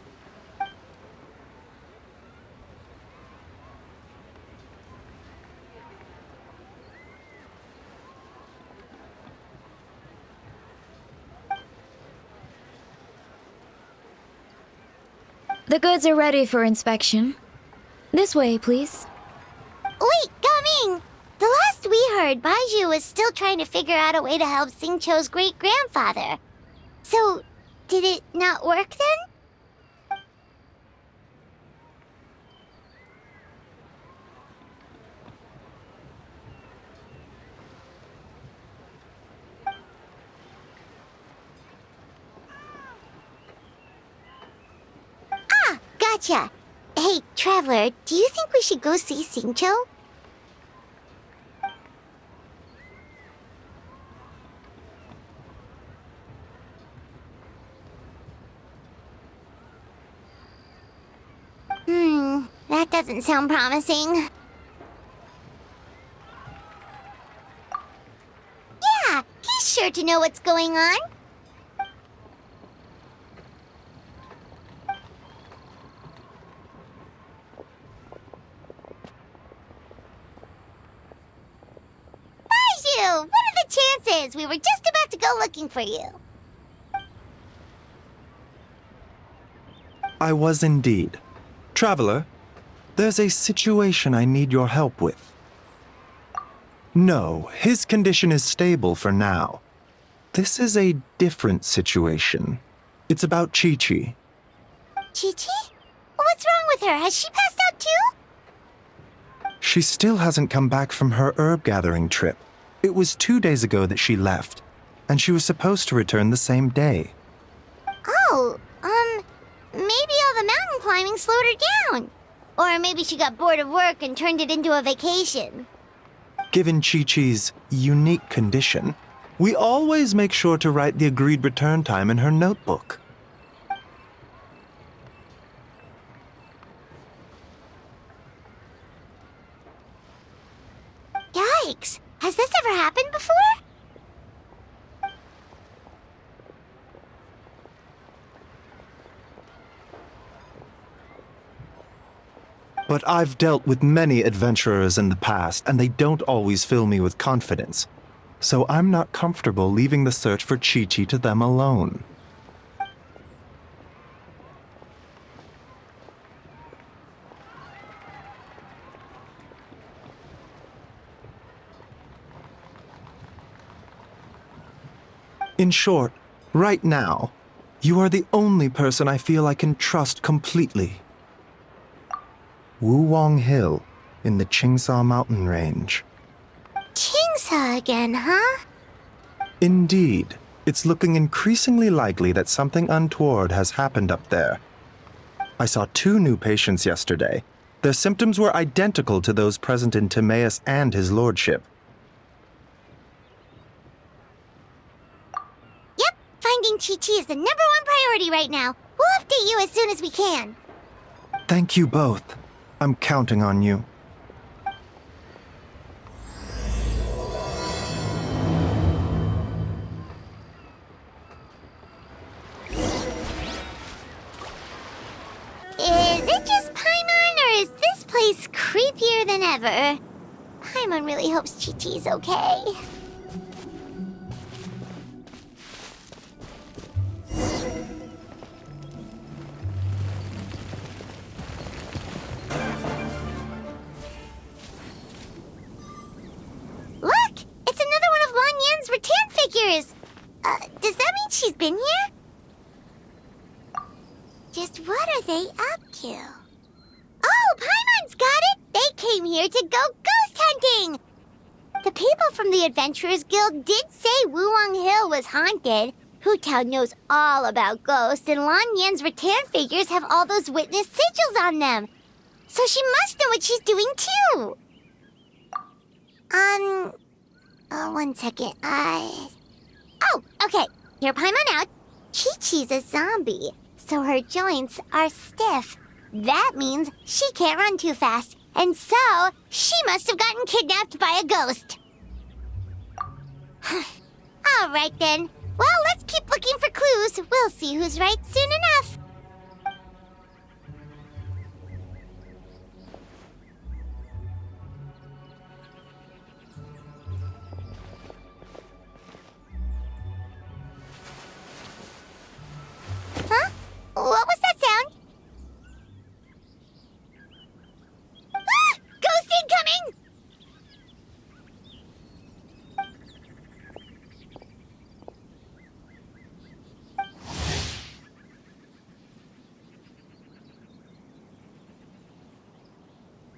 The goods are ready for inspection. This way, please. Wait, Gaming! The last we heard, Baiju was still trying to figure out a way to help Xingqiu's great-grandfather. So, did it not work then? Ah, gotcha. Hey, Traveler, do you think we should go see Xingqiu? That doesn't sound promising. Yeah, he's sure to know what's going on. What are the chances? We were just about to go looking for you. I was indeed. Traveler, there's a situation I need your help with. No, his condition is stable for now. This is a different situation. It's about Chi-Chi. Chi-Chi? What's wrong with her? Has she passed out too? She still hasn't come back from her herb gathering trip. It was 2 days ago that she left, and she was supposed to return the same day. Oh, maybe all the mountain climbing slowed her down. Or maybe she got bored of work and turned it into a vacation. Given Chi-Chi's unique condition, we always make sure to write the agreed return time in her notebook. Yikes! Has this ever happened before? But I've dealt with many adventurers in the past, and they don't always fill me with confidence. So I'm not comfortable leaving the search for Chi-Chi to them alone. In short, right now, you are the only person I feel I can trust completely. Wuwang Hill, in the Qingsa mountain range. Qingsa again, huh? Indeed. It's looking increasingly likely that something untoward has happened up there. I saw 2 new patients yesterday. Their symptoms were identical to those present in Timaeus and his lordship. Yep, finding Chi-Chi is the #1 priority right now. We'll update you as soon as we can. Thank you both. I'm counting on you. Is it just Paimon, or is this place creepier than ever? Paimon really hopes Chi-Chi's okay. Look! It's another one of Lan Yan's rattan figures! Does that mean she's been here? Just what are they up to? Oh, Paimon's got it! They came here to go ghost hunting! The people from the Adventurers Guild did say Wuwang Hill was haunted. Hu-Tao knows all about ghosts, and Lan Yan's rattan figures have all those witness sigils on them. So she must know what she's doing too! One second, Oh, okay. Hear Paimon out. Chi-Chi's a zombie, so her joints are stiff. That means she can't run too fast, and so she must have gotten kidnapped by a ghost. All right then. Well, let's keep looking for clues. We'll see who's right soon enough. Huh? What was that sound? Ah! Ghost incoming!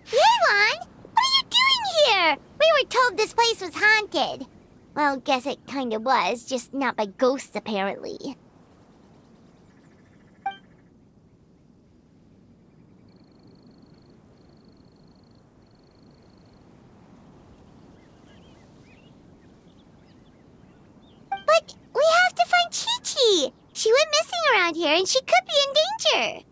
Yelan! What are you doing here? We were told this place was haunted. Well, guess it kinda was, just not by ghosts apparently. But we have to find Chi-Chi! She went missing around here and she could be in danger!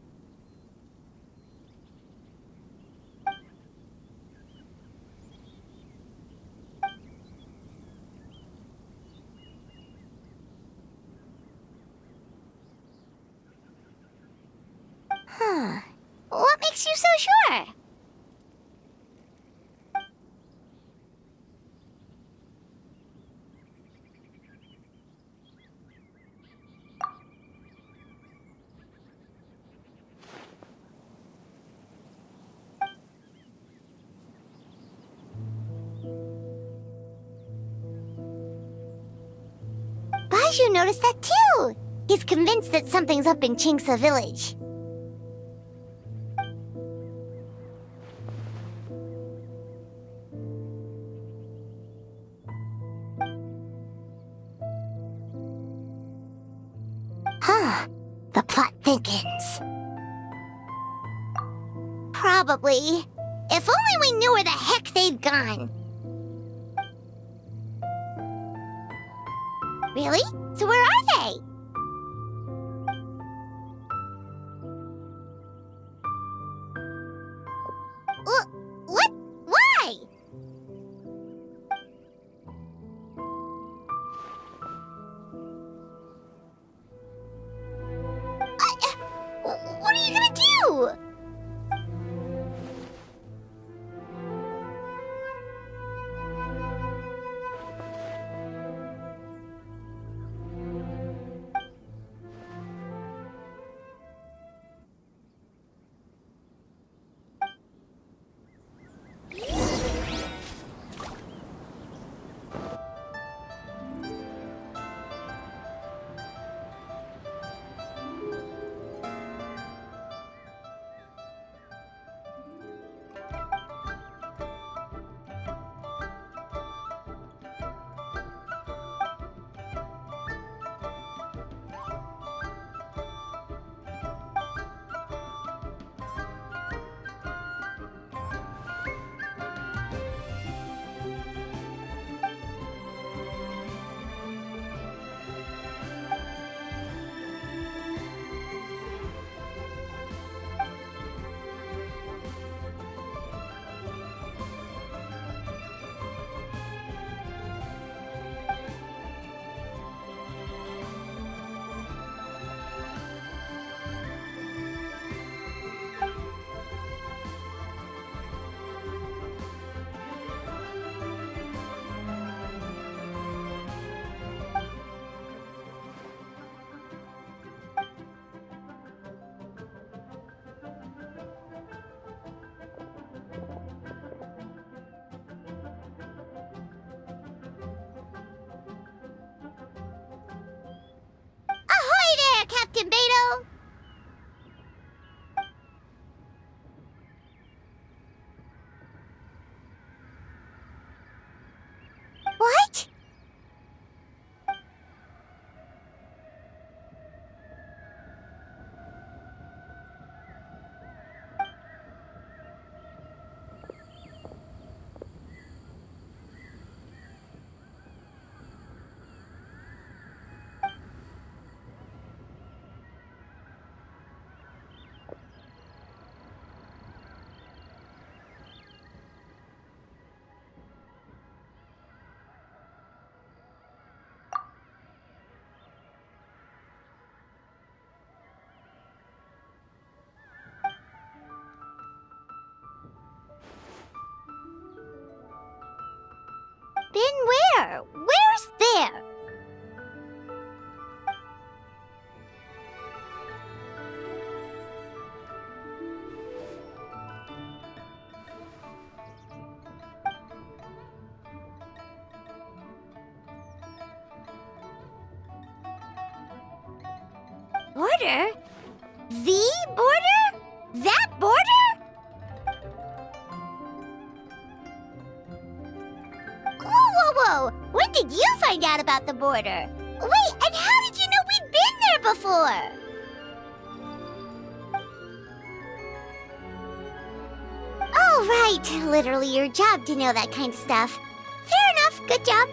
so sure? Baiju noticed that too. He's convinced that something's up in Chingsa village. Huh. The plot thickens. Probably. If only we knew where the heck they'd gone. Really? So where are they? What? Why? What are you gonna do? Ahoy there, Captain Beto! What? Been where? Where's there? Border? The border? That border? Whoa! When did you find out about the border? Wait, and how did you know we'd been there before? Oh, right. Literally your job to know that kind of stuff. Fair enough. Good job.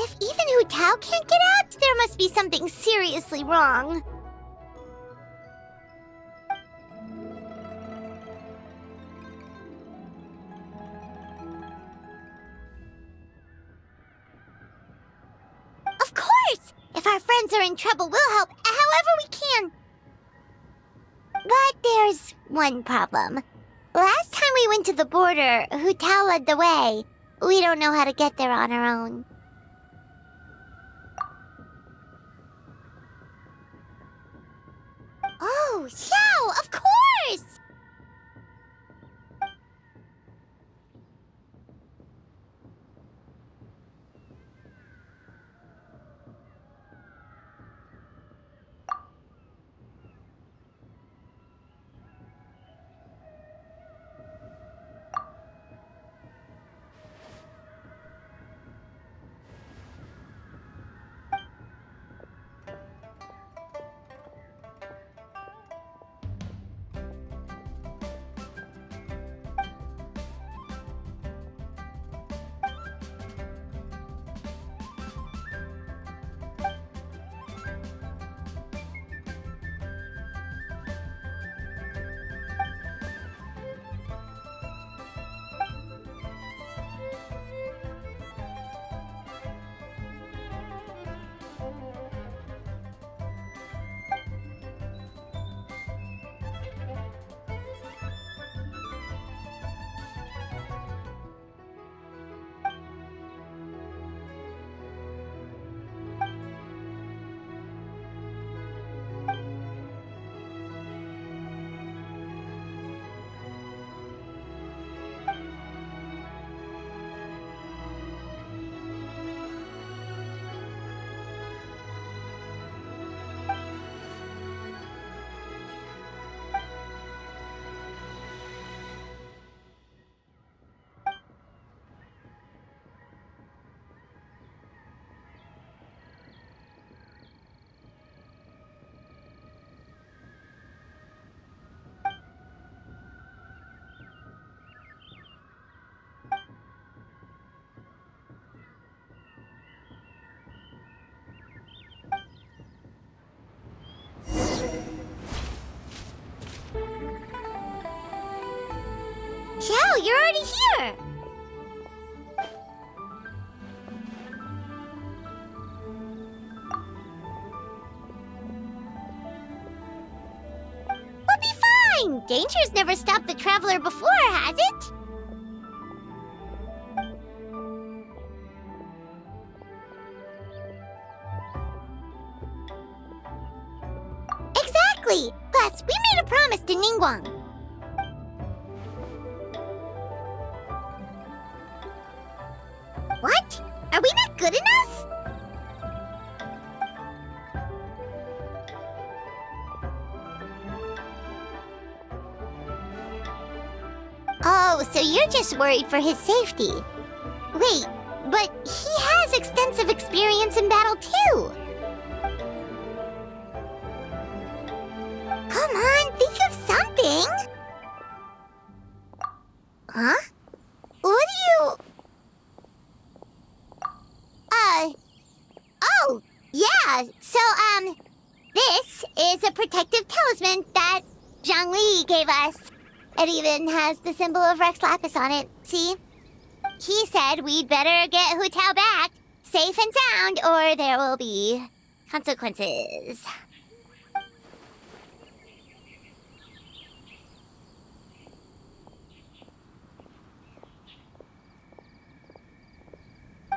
If even Hu Tao can't get out, there must be something seriously wrong. Of course! If our friends are in trouble, we'll help however we can. But there's one problem. Last time we went to the border, Hu Tao led the way. We don't know how to get there on our own. Oh, Xiao, of course! Xiao, you're already here! We'll be fine! Danger's never stopped the traveler before, has it? Exactly! Plus, we made a promise to Ningguang. What? Are we not good enough? Oh, so you're just worried for his safety. Wait, but he has extensive experience in battle too. Come on, think of something. Huh? What do you... Oh, yeah, so, this is a protective talisman that Zhangli gave us. It even has the symbol of Rex Lapis on it, see? He said we'd better get Hu Tao back, safe and sound, or there will be consequences.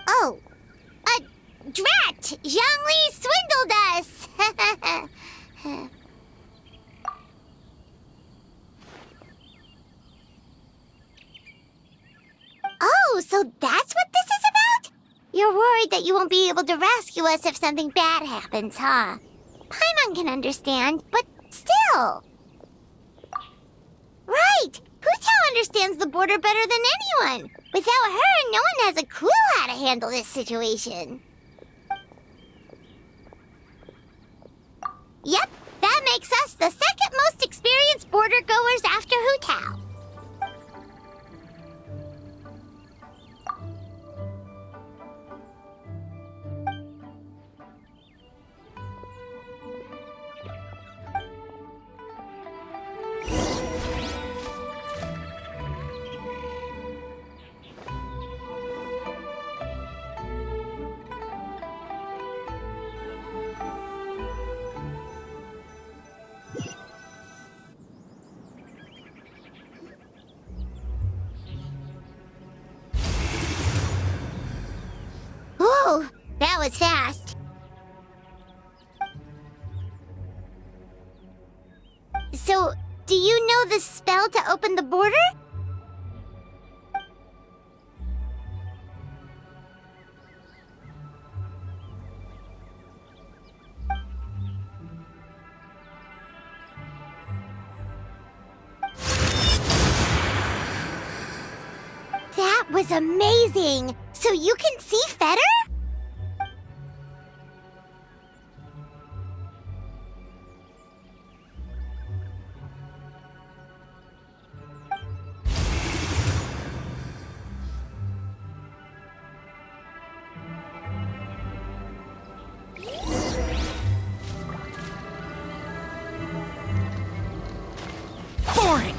Oh, drat! Zhangli swindled us! Oh, so that's what this is about? You're worried that you won't be able to rescue us if something bad happens, huh? Paimon can understand, but still. Right! Hu Tao understands the border better than anyone. Without her, no one has a clue how to handle this situation. Yep, that makes us the second most experienced border goers after Hu Tao. was fast. So, do you know the spell to open the border? That was amazing! So you can see Fetter? Boring!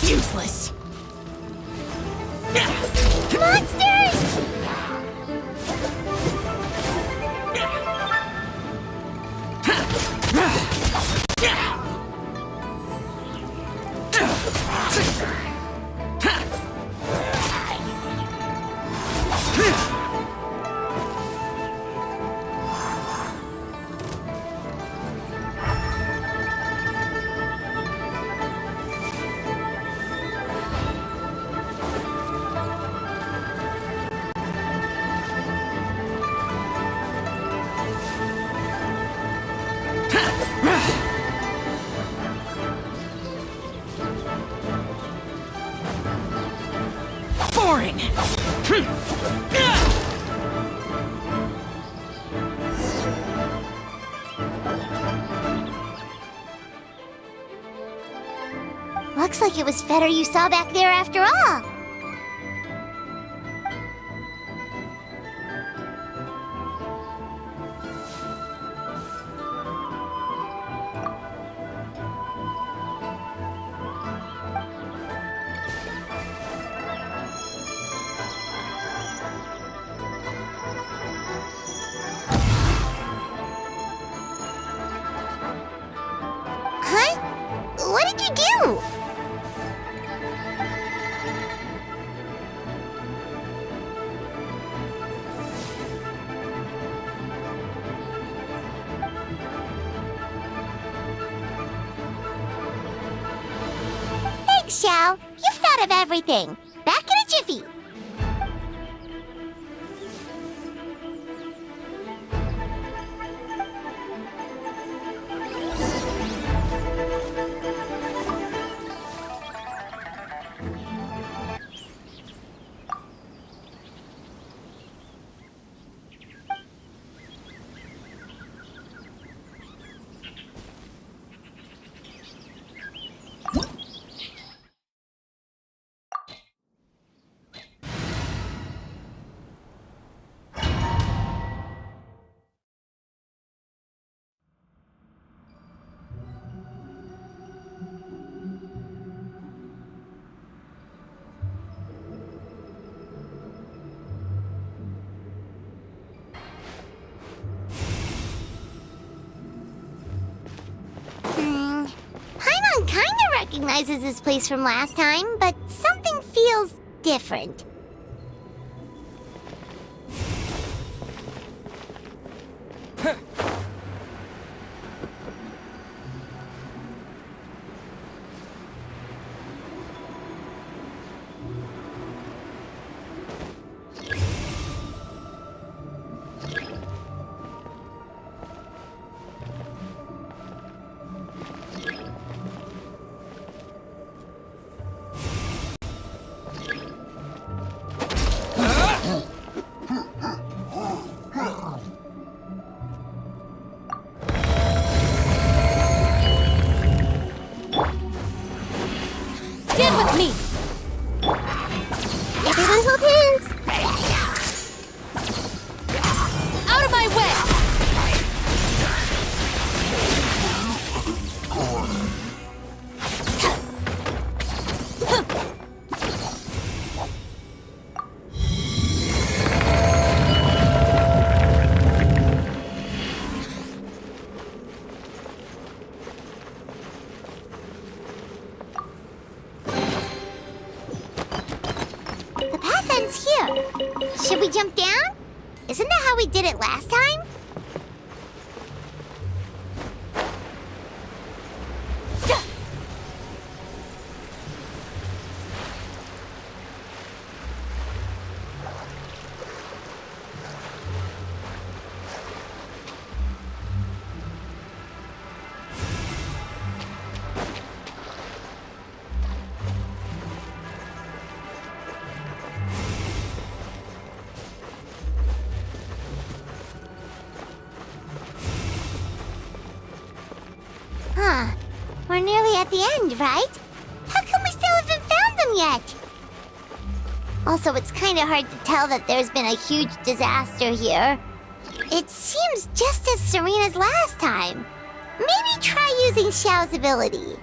Useless. Monsters! Boring! Looks like it was Fetter you saw back there after all. Huh? What did you do? Thanks, Xiao. You've thought of everything. Back in a jiffy. Paimon kinda recognizes this place from last time, but something feels different. entrance here. Should we jump down? Isn't that how we did it last time? Huh. We're nearly at the end, right? How come we still haven't found them yet? Also, it's kind of hard to tell that there's been a huge disaster here. It seems just as serene as last time. Maybe try using Xiao's ability.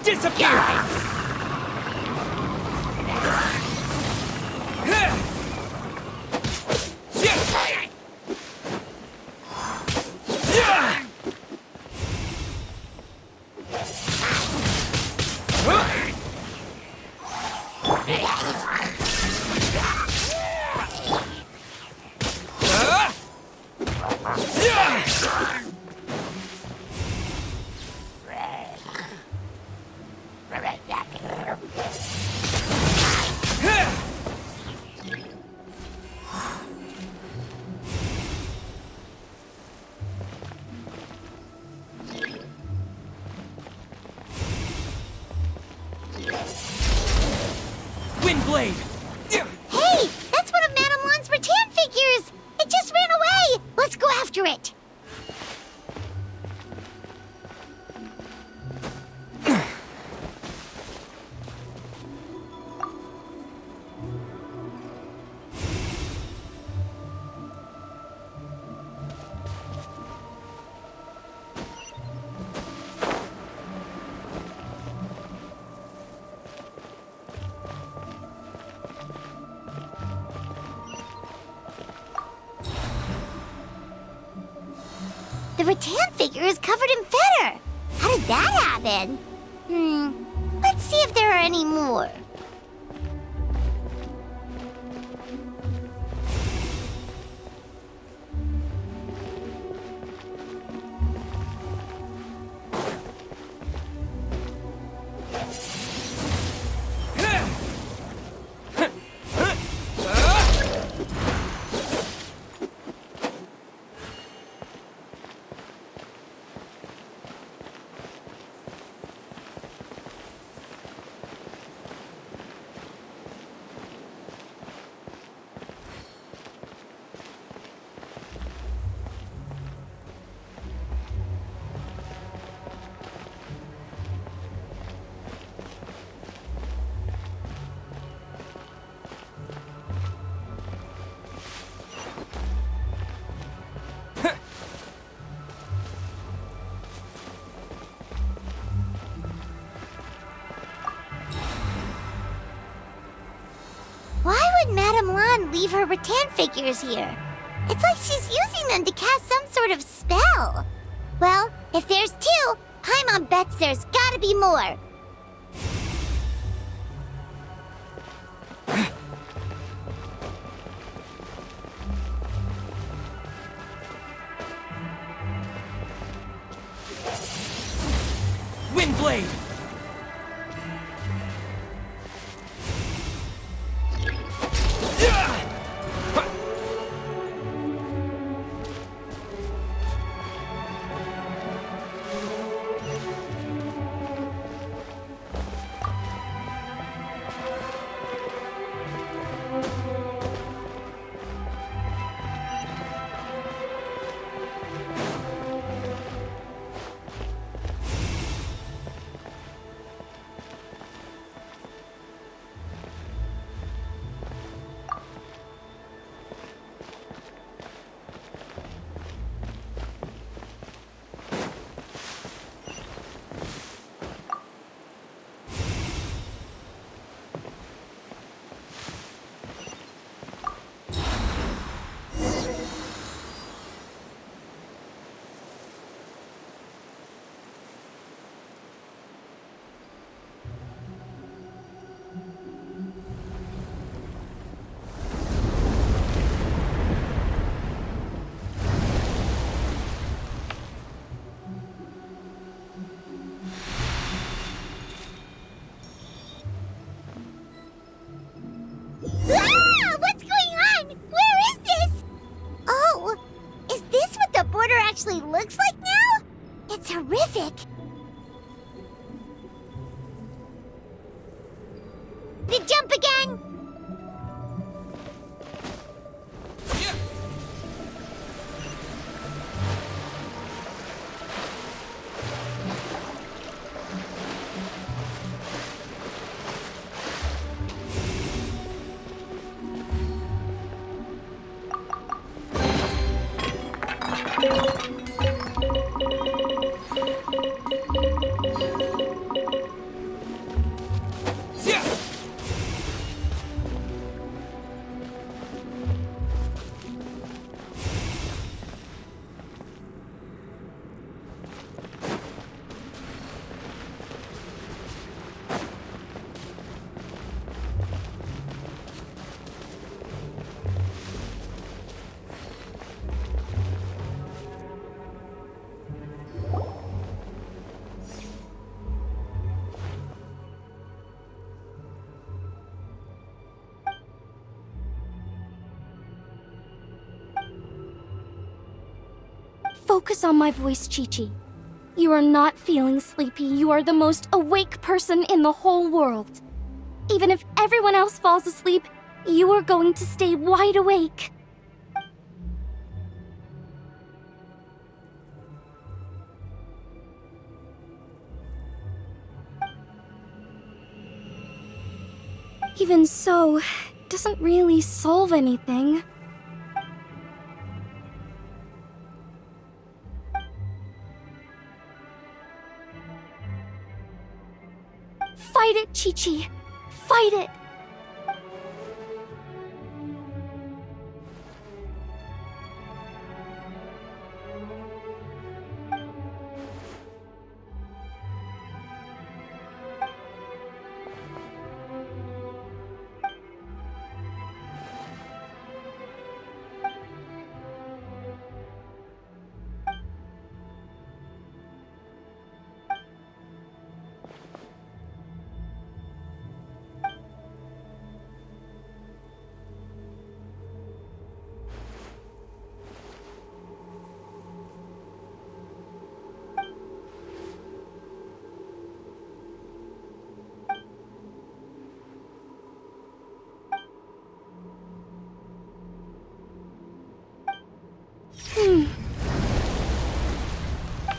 Disappear! Windblade! Hey! That's one of Madame Lan's rattan figures! It just ran away! Let's go after it! The rattan figure is covered in feather. How did that happen? Let's see if there are any more. Why would Madame Lan leave her rattan figures here? It's like she's using them to cast some sort of spell. Well, if there's two, Paimon bets there's gotta be more. Windblade! Focus on my voice, Chi-Chi. You are not feeling sleepy. You are the most awake person in the whole world. Even if everyone else falls asleep, you are going to stay wide awake. Even so, it doesn't really solve anything. Fight it, Chi-Chi. Fight it.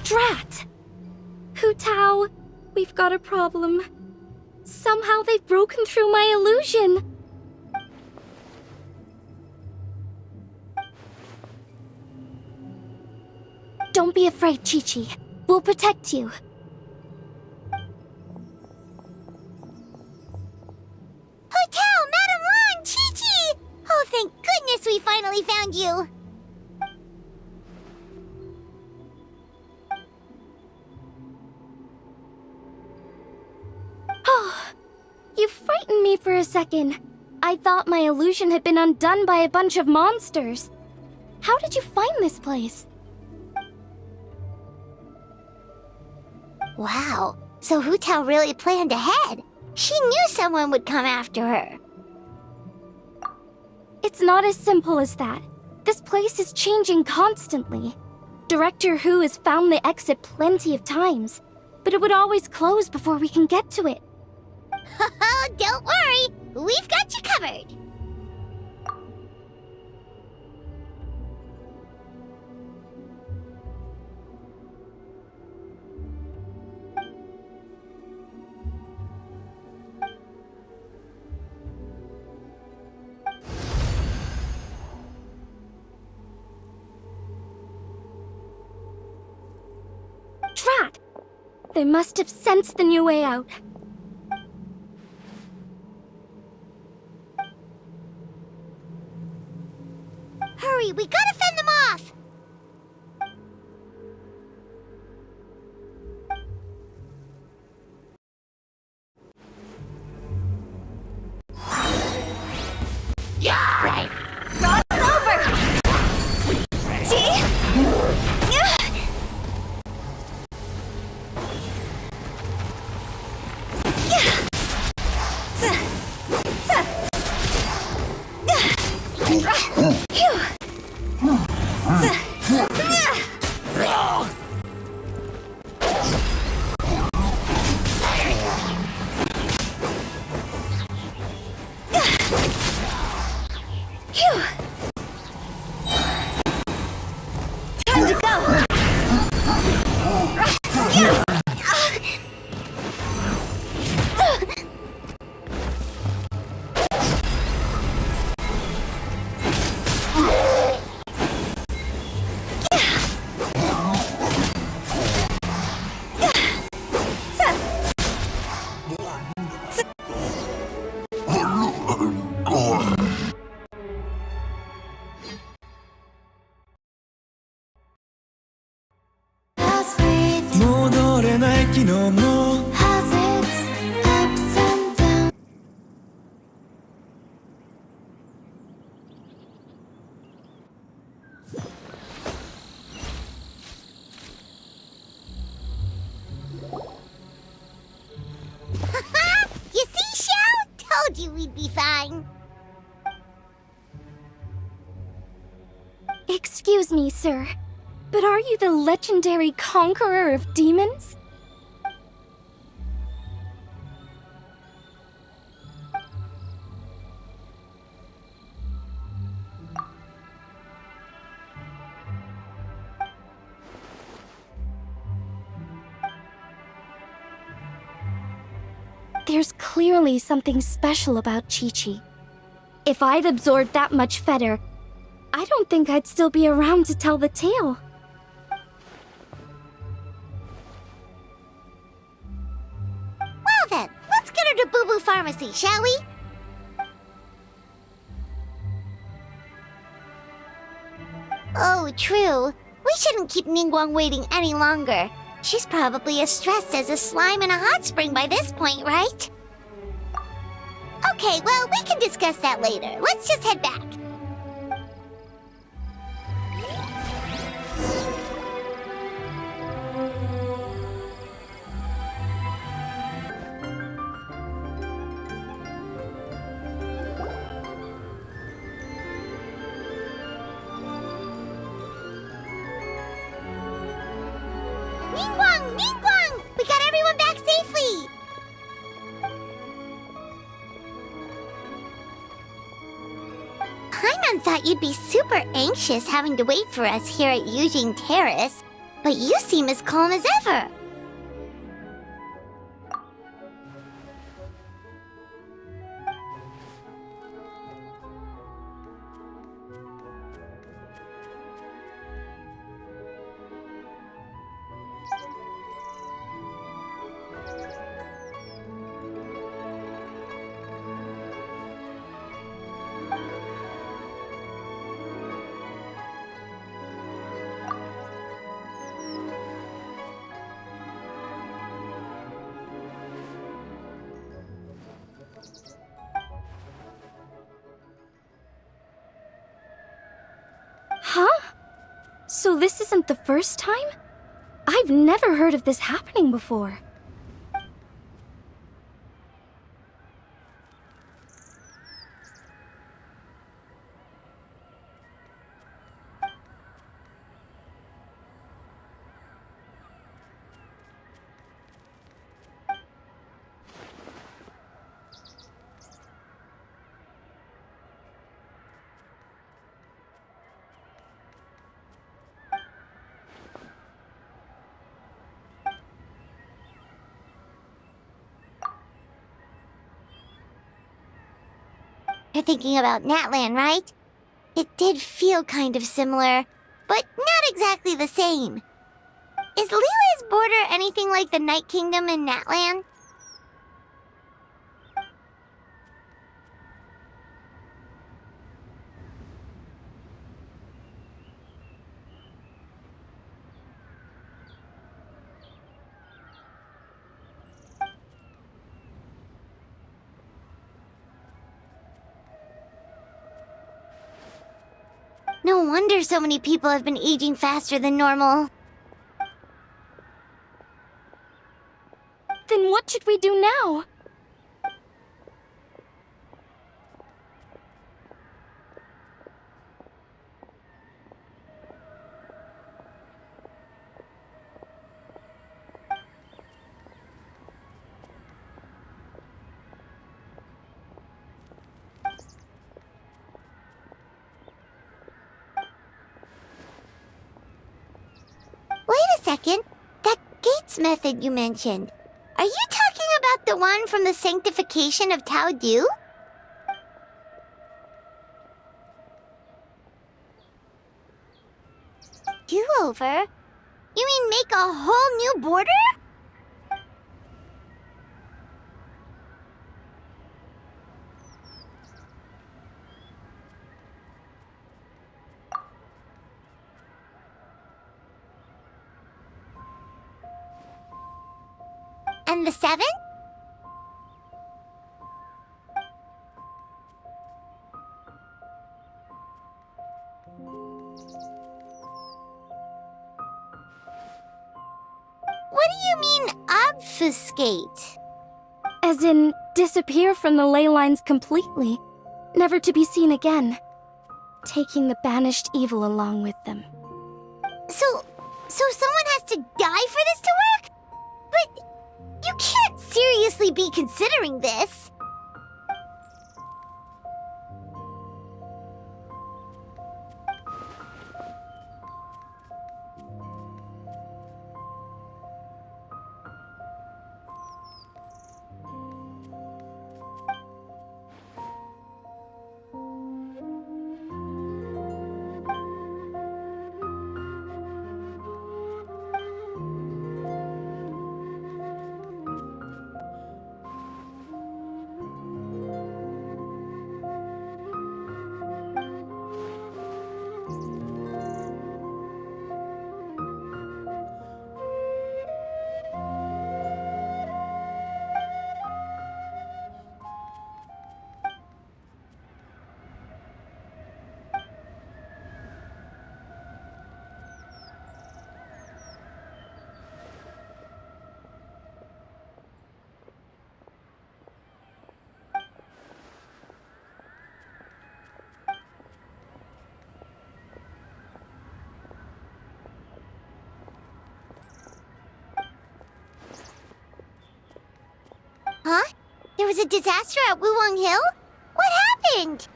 Drat! Hu Tao, we've got a problem. Somehow they've broken through my illusion. Don't be afraid, Chi-Chi. We'll protect you. Hotel, Madame Wang, Chi-Chi! Oh, thank goodness we finally found you. Oh, you frightened me for a second. I thought my illusion had been undone by a bunch of monsters. How did you find this place? Wow, so Hu Tao really planned ahead. She knew someone would come after her. It's not as simple as that. This place is changing constantly. Director Hu has found the exit plenty of times, but it would always close before we can get to it. Don't worry, we've got you covered. Drat! They must have sensed the new way out. Hurry, we gotta fend them off! Yeah! Right. You see, Xiao? Told you we'd be fine. Excuse me, sir, But are you the legendary conqueror of demons? There's clearly something special about Chi-Chi. If I'd absorbed that much fetter, I don't think I'd still be around to tell the tale. Well then, let's get her to Boo Boo Pharmacy, shall we? Oh, true. We shouldn't keep Ningguang waiting any longer. She's probably as stressed as a slime in a hot spring by this point, right? Okay, well, we can discuss that later. Let's just head back. Ningguang! Ningguang! We got everyone back safely! Paimon thought you'd be super anxious having to wait for us here at Yujing Terrace, but you seem as calm as ever. Huh? So this isn't the first time? I've never heard of this happening before. You're thinking about Natlan, right? It did feel kind of similar, but not exactly the same. Is Lily's border anything like the Night Kingdom in Natlan? No wonder so many people have been aging faster than normal. Then what should we do now? Wait a second. That Gates method you mentioned. Are you talking about the one from the sanctification of Tao Du? Do-over? You mean make a whole new border? And the 7? What do you mean, obfuscate? As in, disappear from the ley lines completely, never to be seen again, taking the banished evil along with them. So someone has to die for this to work? But you can't seriously be considering this. Huh? There was a disaster at Wuwang Hill? What happened?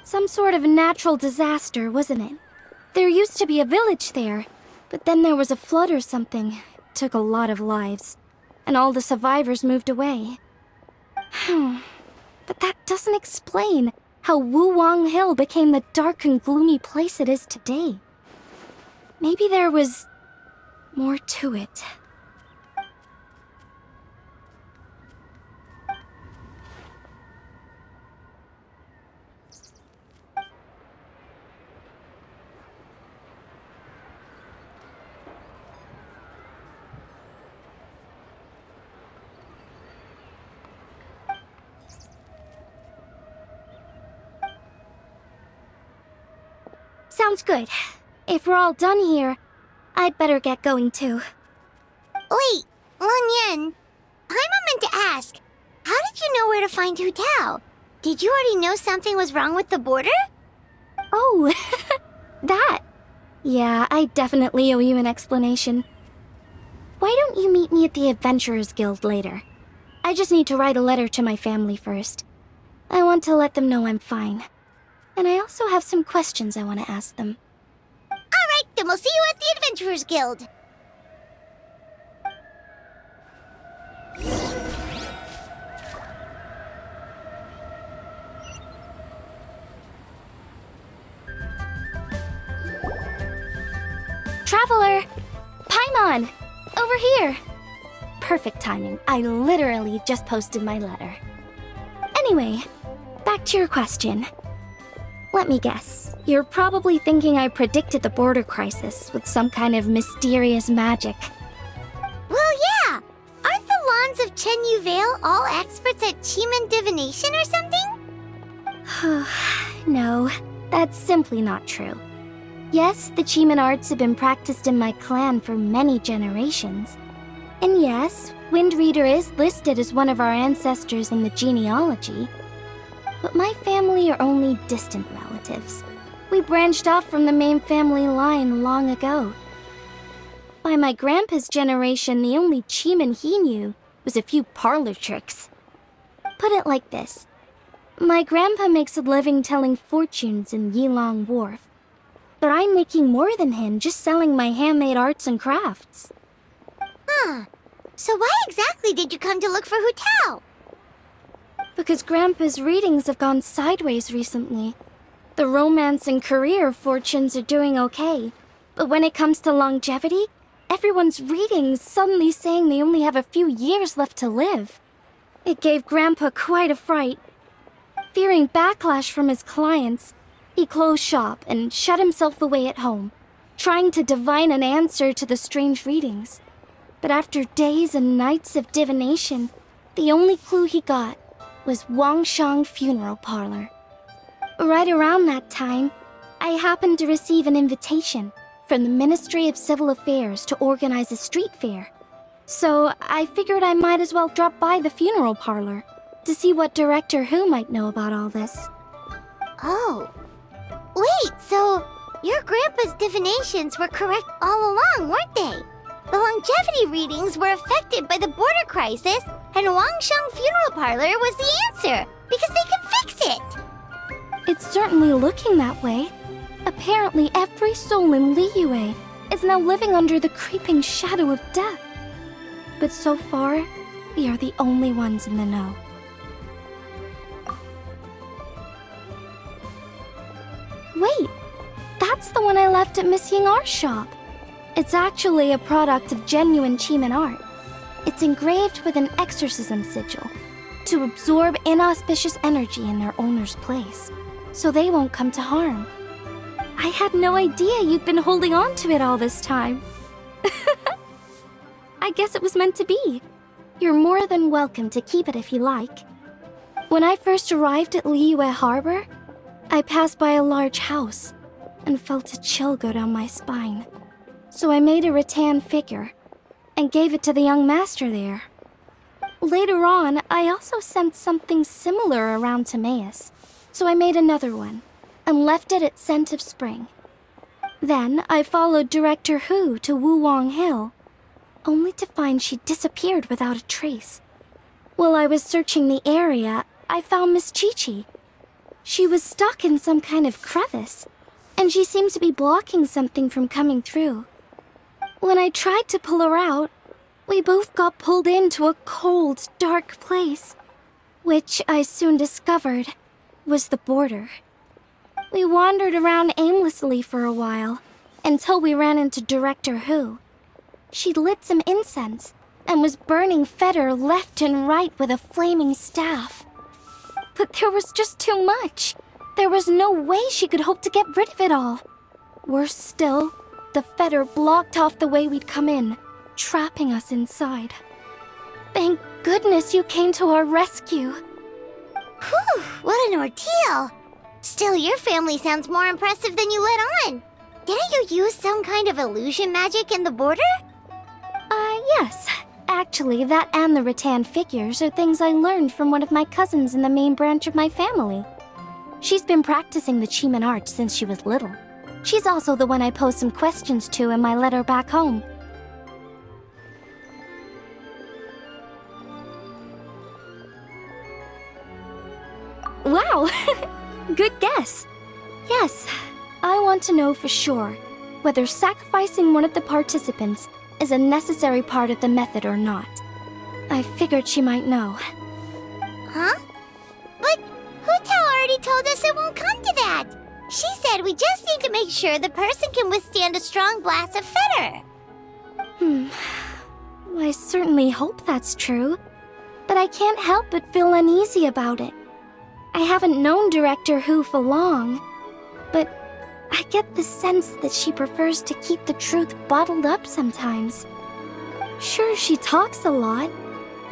Some sort of natural disaster, wasn't it? There used to be a village there, but then there was a flood or something. It took a lot of lives, and all the survivors moved away. But that doesn't explain how Wuwang Hill became the dark and gloomy place it is today. Maybe there was more to it. Sounds good. If we're all done here, I'd better get going too. Wait, Lan Yan. Paimon meant to ask, how did you know where to find Hu Tao? Did you already know something was wrong with the border? Oh, that. Yeah, I definitely owe you an explanation. Why don't you meet me at the Adventurers Guild later? I just need to write a letter to my family first. I want to let them know I'm fine. And I also have some questions I want to ask them. Alright, then we'll see you at the Adventurers Guild. Traveler! Paimon! Over here! Perfect timing. I literally just posted my letter. Anyway, back to your question. Let me guess. You're probably thinking I predicted the border crisis with some kind of mysterious magic. Well, yeah! Aren't the Lawns of Chenyu Vale all experts at Qi divination or something? No, that's simply not true. Yes, the Qi arts have been practiced in my clan for many generations. And yes, Wind Reader is listed as one of our ancestors in the genealogy. But my family are only distant relatives. We branched off from the main family line long ago. By my grandpa's generation, the only Qi he knew was a few parlor tricks. Put it like this. My grandpa makes a living telling fortunes in Yilong Wharf. But I'm making more than him just selling my handmade arts and crafts. Huh. So why exactly did you come to look for Hu Tao? Because Grandpa's readings have gone sideways recently. The romance and career fortunes are doing okay. But when it comes to longevity, everyone's readings suddenly saying they only have a few years left to live. It gave Grandpa quite a fright. Fearing backlash from his clients, he closed shop and shut himself away at home, trying to divine an answer to the strange readings. But after days and nights of divination, the only clue he got was Wangshang Funeral Parlor. Right around that time, I happened to receive an invitation from the Ministry of Civil Affairs to organize a street fair. So I figured I might as well drop by the funeral parlor to see what Director Hu might know about all this. Oh. Wait, so Your grandpa's divinations were correct all along, weren't they? The longevity readings were affected by the border crisis, and Wangsheng Funeral Parlor was the answer, because they can fix it! It's certainly looking that way. Apparently, every soul in Liyue is now living under the creeping shadow of death. But so far, we are the only ones in the know. Wait, that's the one I left at Miss Yingar's shop. It's actually a product of genuine Qeeman art. It's engraved with an exorcism sigil to absorb inauspicious energy in their owner's place, so they won't come to harm. I had no idea you'd been holding on to it all this time. I guess it was meant to be. You're more than welcome to keep it if you like. When I first arrived at Liyue Harbor, I passed by a large house and felt a chill go down my spine. So I made a rattan figure and gave it to the young master there. Later on, I also sensed something similar around Timaeus, so I made another one and left it at Scent of Spring. Then I followed Director Hu to Wuwang Hill, only to find she disappeared without a trace. While I was searching the area, I found Miss Chi-Chi. She was stuck in some kind of crevice, and she seemed to be blocking something from coming through. When I tried to pull her out, we both got pulled into a cold, dark place, which I soon discovered was the border. We wandered around aimlessly for a while, until we ran into Director Hu. She lit some incense, and was burning Feder left and right with a flaming staff. But there was just too much. There was no way she could hope to get rid of it all. Worse still, the Feder blocked off the way we'd come in, trapping us inside. Thank goodness you came to our rescue. Whew, what an ordeal! Still, your family sounds more impressive than you let on. Didn't you use some kind of illusion magic in the border? Yes. Actually, that and the rattan figures are things I learned from one of my cousins in the main branch of my family. She's been practicing the Qeeman art since she was little. She's also the one I posed some questions to in my letter back home. Wow! Good guess. Yes, I want to know for sure whether sacrificing one of the participants is a necessary part of the method or not. I figured she might know. Huh? But Hu Tao already told us it won't come to that. She said we just need to make sure the person can withstand a strong blast of Feder. I certainly hope that's true, but I can't help but feel uneasy about it. I haven't known Director Hu for long, but I get the sense that she prefers to keep the truth bottled up sometimes. Sure, she talks a lot,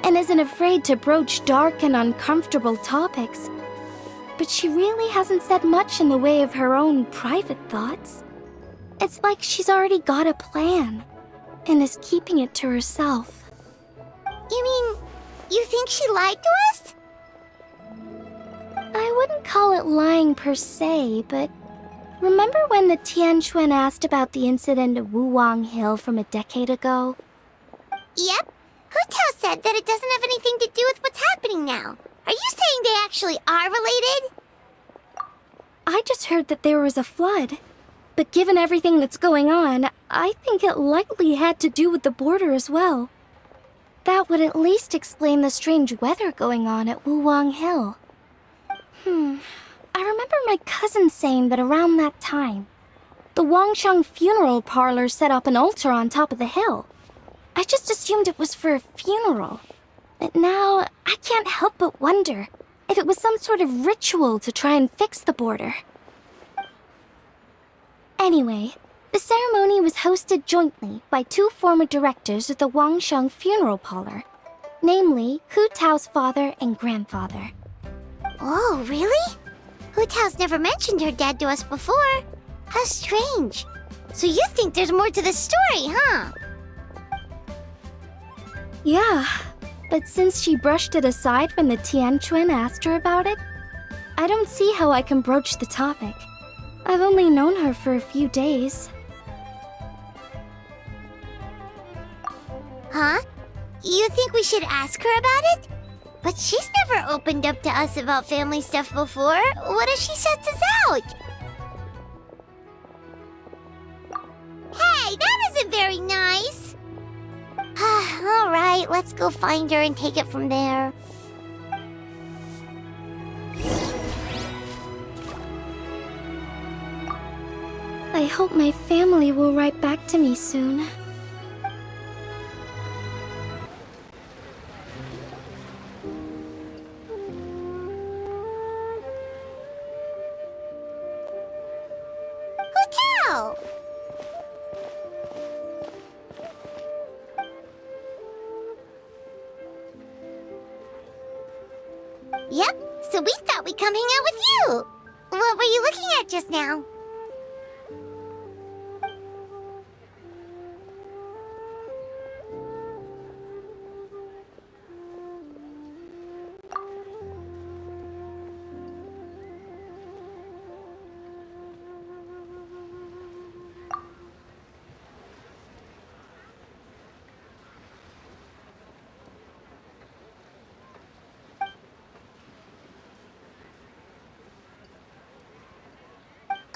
and isn't afraid to broach dark and uncomfortable topics, but she really hasn't said much in the way of her own private thoughts. It's like she's already got a plan, and is keeping it to herself. You mean, you think she lied to us? I wouldn't call it lying per se, but remember when the Tianquan asked about the incident at Wuwang Hill from a decade ago? Yep. Hu Tao said that it doesn't have anything to do with what's happening now. Are you saying they actually are related? I just heard that there was a flood. But given everything that's going on, I think it likely had to do with the border as well. That would at least explain the strange weather going on at Wuwang Hill. I remember my cousin saying that around that time, the Wangsheng Funeral Parlor set up an altar on top of the hill. I just assumed it was for a funeral. But now, I can't help but wonder if it was some sort of ritual to try and fix the border. Anyway, the ceremony was hosted jointly by two former directors of the Wangsheng Funeral Parlor, namely Hu Tao's father and grandfather. Oh, really? Hu Tao's never mentioned her dad to us before. How strange. So you think there's more to the story, huh? Yeah, but since she brushed it aside when the Tianquan asked her about it, I don't see how I can broach the topic. I've only known her for a few days. Huh? You think we should ask her about it? But she's never opened up to us about family stuff before. What if she shuts us out? Hey, that isn't very nice. All right, let's go find her and take it from there. I hope my family will write back to me soon. Hotel! Yep, so we thought we'd come hang out with you. What were you looking at just now?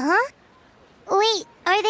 Huh? Wait, are they?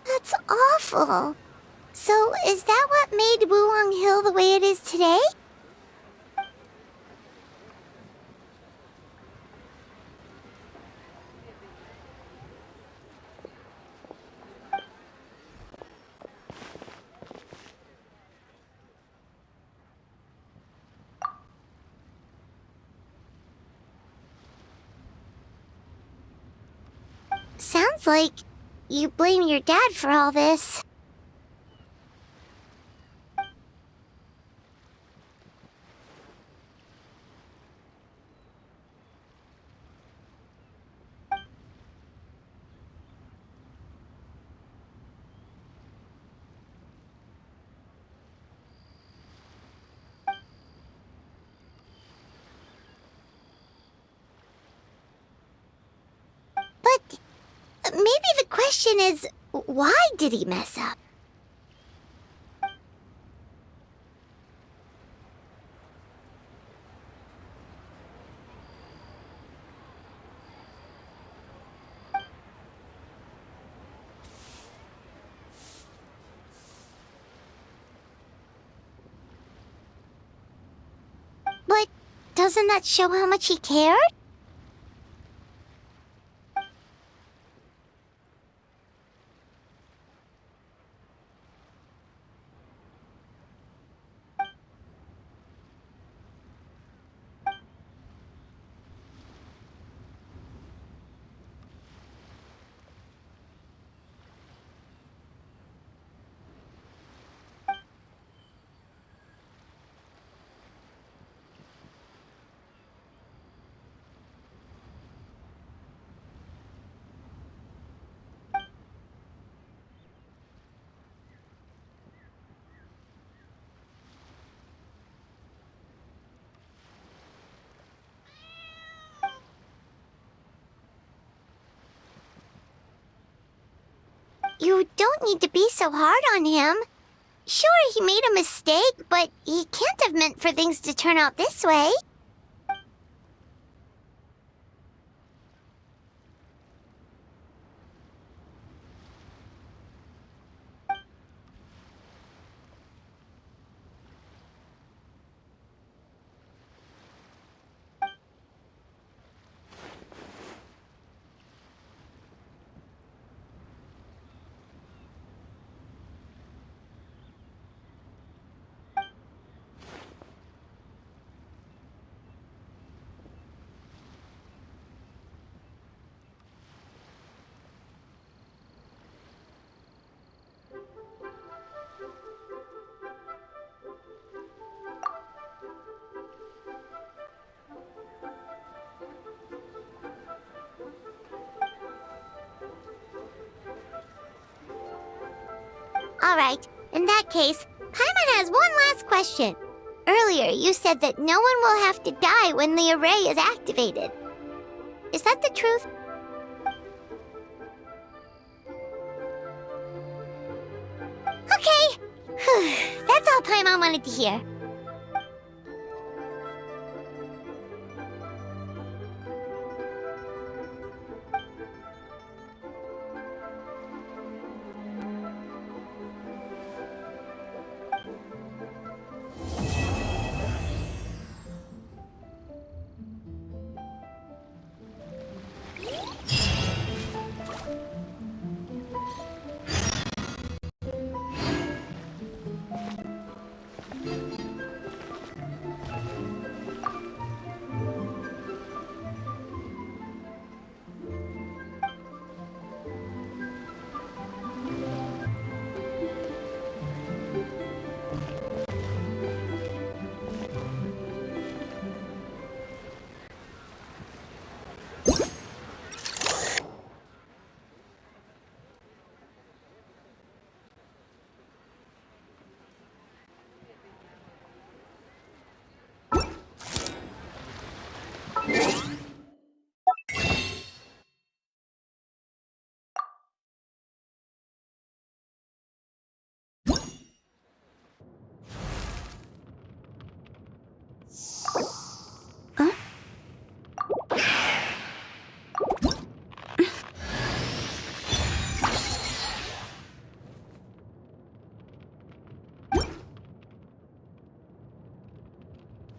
That's awful. So, is that what made Wulong Hill the way it is today? Sounds like you blame your dad for all this. But maybe the question is, why did he mess up? But doesn't that show how much he cared? You don't need to be so hard on him. Sure, he made a mistake, but he can't have meant for things to turn out this way. Alright, in that case, Paimon has one last question. Earlier, you said that no one will have to die when the array is activated. Is that the truth? Okay! That's all Paimon wanted to hear.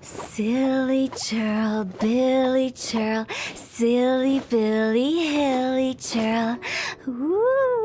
Silly churl, Billy churl, silly Billy, hilly churl. Ooh.